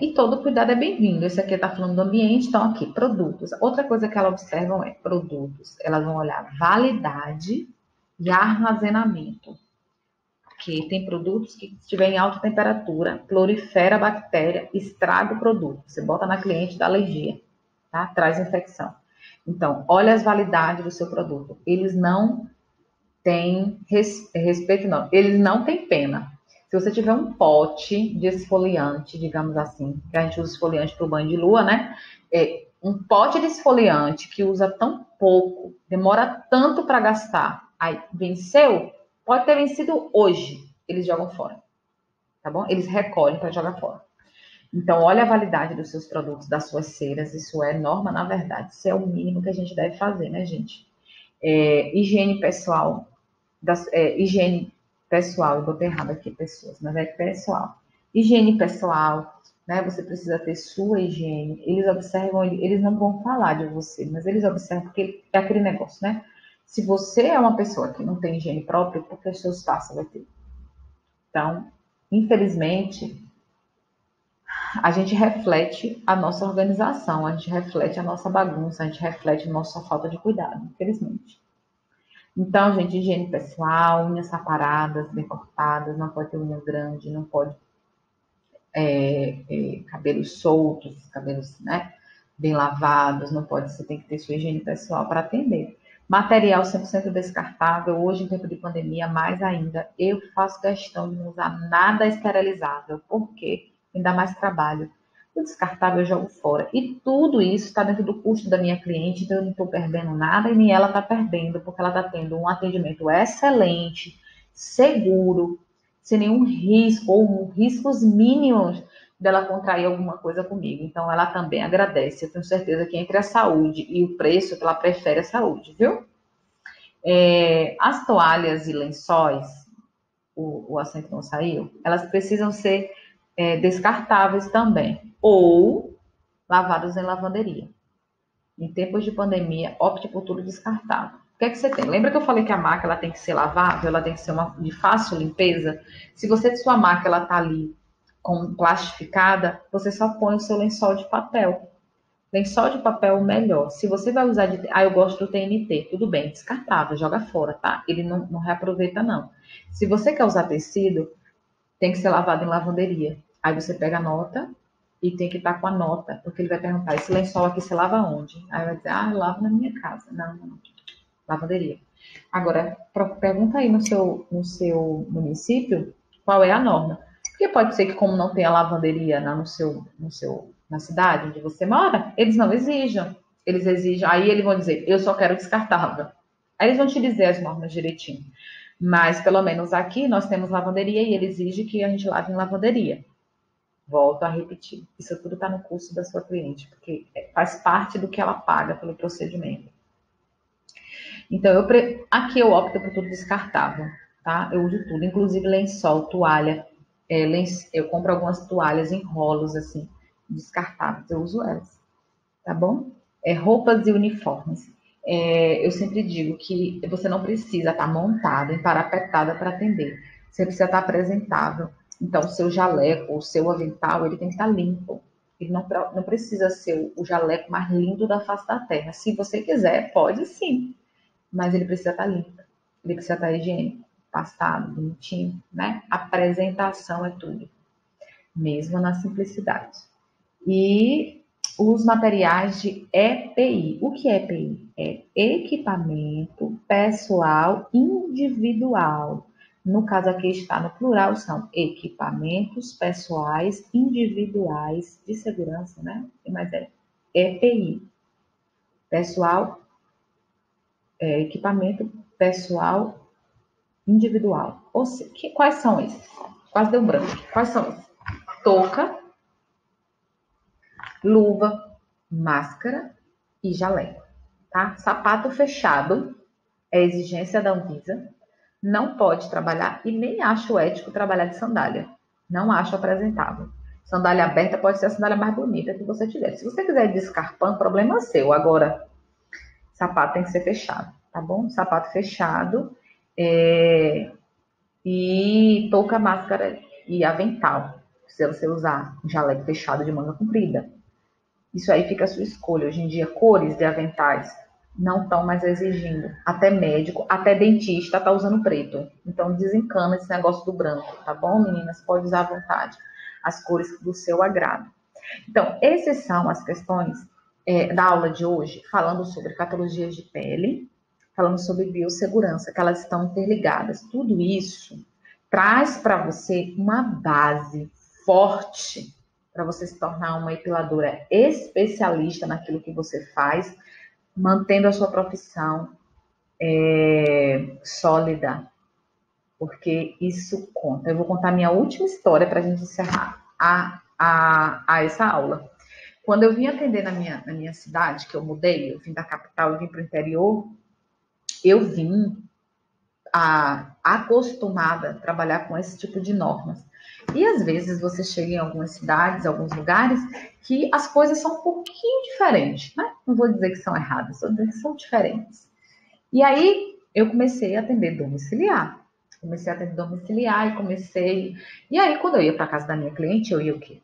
e todo cuidado é bem-vindo. Esse aqui está falando do ambiente, então aqui, produtos. Outra coisa que elas observam é produtos. Elas vão olhar validade e armazenamento. Porque tem produtos que, se estiver em alta temperatura, prolifera a bactéria, estraga o produto. Você bota na cliente, dá alergia, tá? Traz infecção. Então, olha as validades do seu produto. Eles não têm respeito, não. Eles não têm pena. Se você tiver um pote de esfoliante, digamos assim, que a gente usa esfoliante para o banho de lua, né? Um pote de esfoliante que usa tão pouco, demora tanto para gastar, aí venceu, pode ter vencido hoje, eles jogam fora, tá bom? Eles recolhem para jogar fora. Então, olha a validade dos seus produtos, das suas ceras, isso é norma, na verdade, isso é o mínimo que a gente deve fazer, né, gente? Higiene pessoal, higiene pessoal, eu botei errado aqui, pessoas, mas é pessoal. Higiene pessoal, né? Você precisa ter sua higiene. Eles observam, eles não vão falar de você, mas eles observam porque é aquele negócio, né? Se você é uma pessoa que não tem higiene própria, porque os seus passos vai ter. Então, infelizmente, a gente reflete a nossa organização, a gente reflete a nossa bagunça, a gente reflete a nossa falta de cuidado, infelizmente. Então, gente, higiene pessoal, unhas separadas, bem cortadas, não pode ter unha grande, não pode cabelos soltos, cabelos, né, bem lavados, não pode, você tem que ter sua higiene pessoal para atender. Material 100% descartável, hoje em tempo de pandemia, mais ainda, eu faço questão de não usar nada esterilizável, porque me dá mais trabalho. O descartável eu jogo fora. E tudo isso está dentro do custo da minha cliente, então eu não estou perdendo nada e nem ela está perdendo, porque ela está tendo um atendimento excelente, seguro, sem nenhum risco ou riscos mínimos dela contrair alguma coisa comigo. Então ela também agradece. Eu tenho certeza que entre a saúde e o preço, ela prefere a saúde, viu? As toalhas e lençóis, o assento não saiu, elas precisam ser descartáveis também, ou lavados em lavanderia. Em tempos de pandemia, opte por tudo descartável. O que é que você tem? Lembra que eu falei que a maca ela tem que ser lavável, ela tem que ser de fácil limpeza? Se você de sua maca ela tá ali com plastificada, você só põe o seu lençol de papel. Lençol de papel melhor. Se você vai usar eu gosto do TNT, tudo bem, descartável, joga fora, tá? Ele não reaproveita, não. Se você quer usar tecido, tem que ser lavado em lavanderia. Aí você pega a nota e tem que estar com a nota, porque ele vai perguntar, esse lençol aqui você lava onde? Aí vai dizer, eu lavo na minha casa. Não. Lavanderia. Agora, pergunta aí no seu município qual é a norma. Porque pode ser que, como não tem a lavanderia na cidade onde você mora, eles não exijam. Eles exigem, aí eles vão dizer, eu só quero descartável. Aí eles vão te dizer as normas direitinho. Mas, pelo menos aqui, nós temos lavanderia e ele exige que a gente lave em lavanderia. Volto a repetir. Isso tudo está no custo da sua cliente, porque faz parte do que ela paga pelo procedimento. Então, aqui eu opto por tudo descartável, tá? Eu uso tudo, inclusive lençol, toalha. Eu compro algumas toalhas em rolos, assim, descartáveis. Eu uso elas, tá bom? Roupas e uniformes. Eu sempre digo que você não precisa estar montado, emparapetada para atender. Você precisa estar apresentável. Então, o seu jaleco, o seu avental, ele tem que estar limpo. Ele não precisa ser o jaleco mais lindo da face da terra. Se você quiser, pode sim. Mas ele precisa estar limpo. Ele precisa estar higiênico, pastado, bonitinho, né? Apresentação é tudo. Mesmo na simplicidade. E os materiais de EPI. O que é EPI? É equipamento pessoal individual. No caso aqui está no plural, são equipamentos pessoais individuais de segurança, né? Mas é EPI. Pessoal, equipamento pessoal individual. Ou seja, quais são esses? Quase deu branco. Quais são esses? Touca, luva, máscara e jaleco, tá? Sapato fechado é exigência da Anvisa. Não pode trabalhar e nem acho ético trabalhar de sandália. Não acho apresentável. Sandália aberta pode ser a sandália mais bonita que você tiver. Se você quiser de escarpão, problema seu. Agora, sapato tem que ser fechado, tá bom? Sapato fechado e touca, máscara e avental. Se você usar um jaleco fechado de manga comprida. Isso aí fica a sua escolha. Hoje em dia, cores de aventais não estão mais exigindo. Até médico, até dentista está usando preto. Então, desencana esse negócio do branco, tá bom, meninas? Pode usar à vontade as cores do seu agrado. Então, essas são as questões da aula de hoje, falando sobre patologias de pele, falando sobre biossegurança, que elas estão interligadas. Tudo isso traz para você uma base forte para você se tornar uma epiladora especialista naquilo que você faz, mantendo a sua profissão sólida, porque isso conta. Eu vou contar minha última história para a gente encerrar a essa aula. Quando eu vim atender na minha cidade, que eu mudei, eu vim da capital, eu vim para o interior, eu vim acostumada a trabalhar com esse tipo de normas. E às vezes você chega em algumas cidades, alguns lugares, que as coisas são um pouquinho diferentes, né? Não vou dizer que são erradas, vou dizer que são diferentes. E aí eu comecei a atender domiciliar. E aí, quando eu ia para casa da minha cliente, eu ia o quê?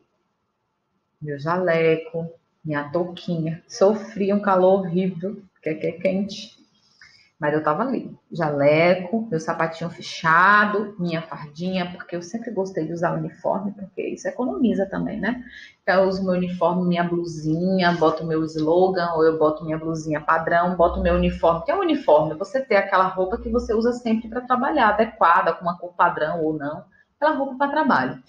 Meu jaleco, minha touquinha. Sofria um calor horrível, porque aqui é quente. Mas eu tava ali, jaleco, meu sapatinho fechado, minha fardinha, porque eu sempre gostei de usar uniforme, porque isso economiza também, né? Então eu uso meu uniforme, minha blusinha, boto meu slogan, ou eu boto minha blusinha padrão, boto meu uniforme. Que é um uniforme? Você ter aquela roupa que você usa sempre para trabalhar, adequada, com uma cor padrão ou não, aquela roupa para trabalho.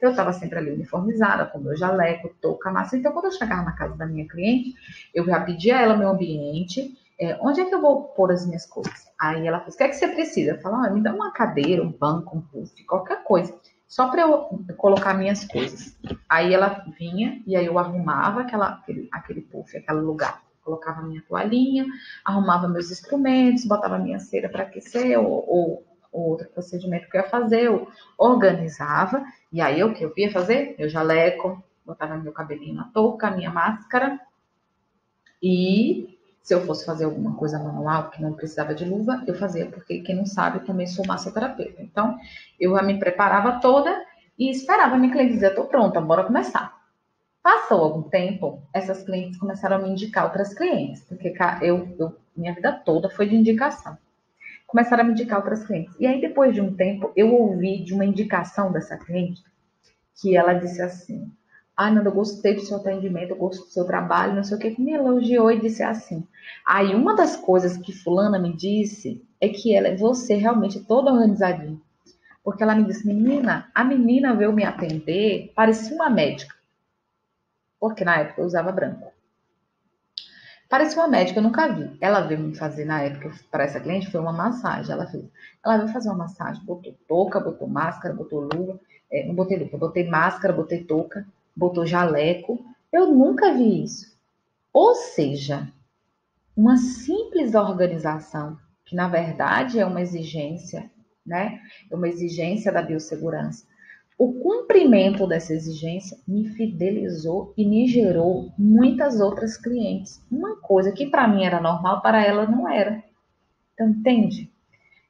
Eu estava sempre ali uniformizada, com meu jaleco, touca, massa. Então, quando eu chegava na casa da minha cliente, eu já pedia a ela meu ambiente, onde é que eu vou pôr as minhas coisas? Aí ela falou, o que é que você precisa? Eu falei, me dá uma cadeira, um banco, um puff, qualquer coisa, só para eu colocar minhas coisas. Aí ela vinha e aí eu arrumava aquele puff, aquele lugar. Colocava minha toalhinha, arrumava meus instrumentos, botava minha cera para aquecer, ou outro procedimento que eu ia fazer, eu organizava, e aí o que eu ia fazer? Meu jaleco, botava meu cabelinho na touca, minha máscara, e se eu fosse fazer alguma coisa manual que não precisava de luva, eu fazia, porque quem não sabe, eu também sou massoterapeuta. Então, eu me preparava toda e esperava a minha cliente dizer, estou pronta, bora começar. Passou algum tempo, essas clientes começaram a me indicar outras clientes, porque minha vida toda foi de indicação. Começaram a me indicar outras clientes. E aí, depois de um tempo, eu ouvi de uma indicação dessa cliente que ela disse assim, Nanda, eu gostei do seu atendimento, eu gosto do seu trabalho, não sei o que me elogiou e disse assim. Aí, uma das coisas que fulana me disse é que você realmente é toda organizadinha. Porque ela me disse, menina, a menina veio me atender, parecia uma médica. Porque na época eu usava branco. Parecia uma médica, eu nunca vi. Ela veio me fazer na época, para essa cliente, foi uma massagem. Ela veio fazer uma massagem, botou touca, botou máscara, botou luva. Não botei luva, botei máscara, botei touca, botou jaleco. Eu nunca vi isso. Ou seja, uma simples organização, que na verdade é uma exigência, né? É uma exigência da biossegurança. O cumprimento dessa exigência me fidelizou e me gerou muitas outras clientes. Uma coisa que para mim era normal, para ela não era. Então, entende?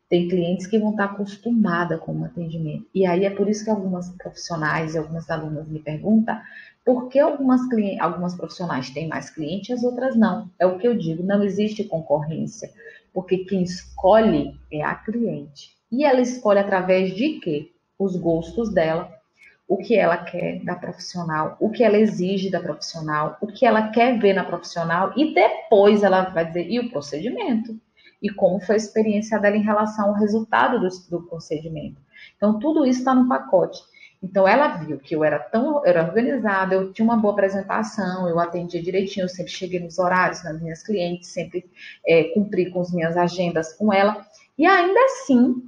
Tem clientes que vão estar acostumadas com o atendimento. E aí é por isso que algumas profissionais e algumas alunas me perguntam por que algumas profissionais têm mais clientes e as outras não. É o que eu digo, não existe concorrência. Porque quem escolhe é a cliente. E ela escolhe através de quê? Os gostos dela, o que ela quer da profissional, o que ela exige da profissional, o que ela quer ver na profissional e depois ela vai dizer, e o procedimento? E como foi a experiência dela em relação ao resultado do procedimento. Então, tudo isso está no pacote. Então, ela viu que eu era organizada, eu tinha uma boa apresentação, eu atendia direitinho, eu sempre cheguei nos horários nas minhas clientes, sempre cumpri com as minhas agendas com ela. E ainda assim,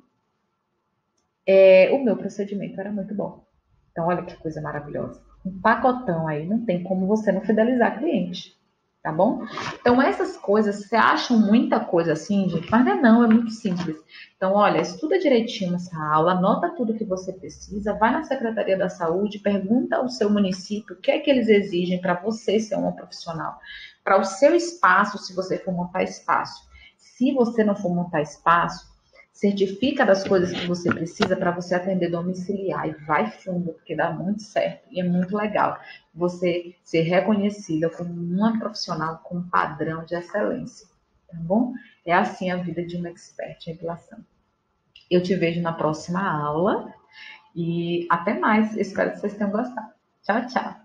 o meu procedimento era muito bom. Então, olha que coisa maravilhosa. Um pacotão aí, não tem como você não fidelizar cliente, tá bom? Então, essas coisas, você acha muita coisa assim, gente? Mas não, é muito simples. Então, olha, estuda direitinho essa aula, anota tudo que você precisa, vai na Secretaria da Saúde, pergunta ao seu município o que é que eles exigem para você ser uma profissional. Para o seu espaço, se você for montar espaço. Se você não for montar espaço, certifica das coisas que você precisa para você atender domiciliar e vai fundo, porque dá muito certo e é muito legal você ser reconhecida como uma profissional com padrão de excelência, tá bom? É assim a vida de uma expert em epilação. Eu te vejo na próxima aula e até mais. Espero que vocês tenham gostado. Tchau, tchau.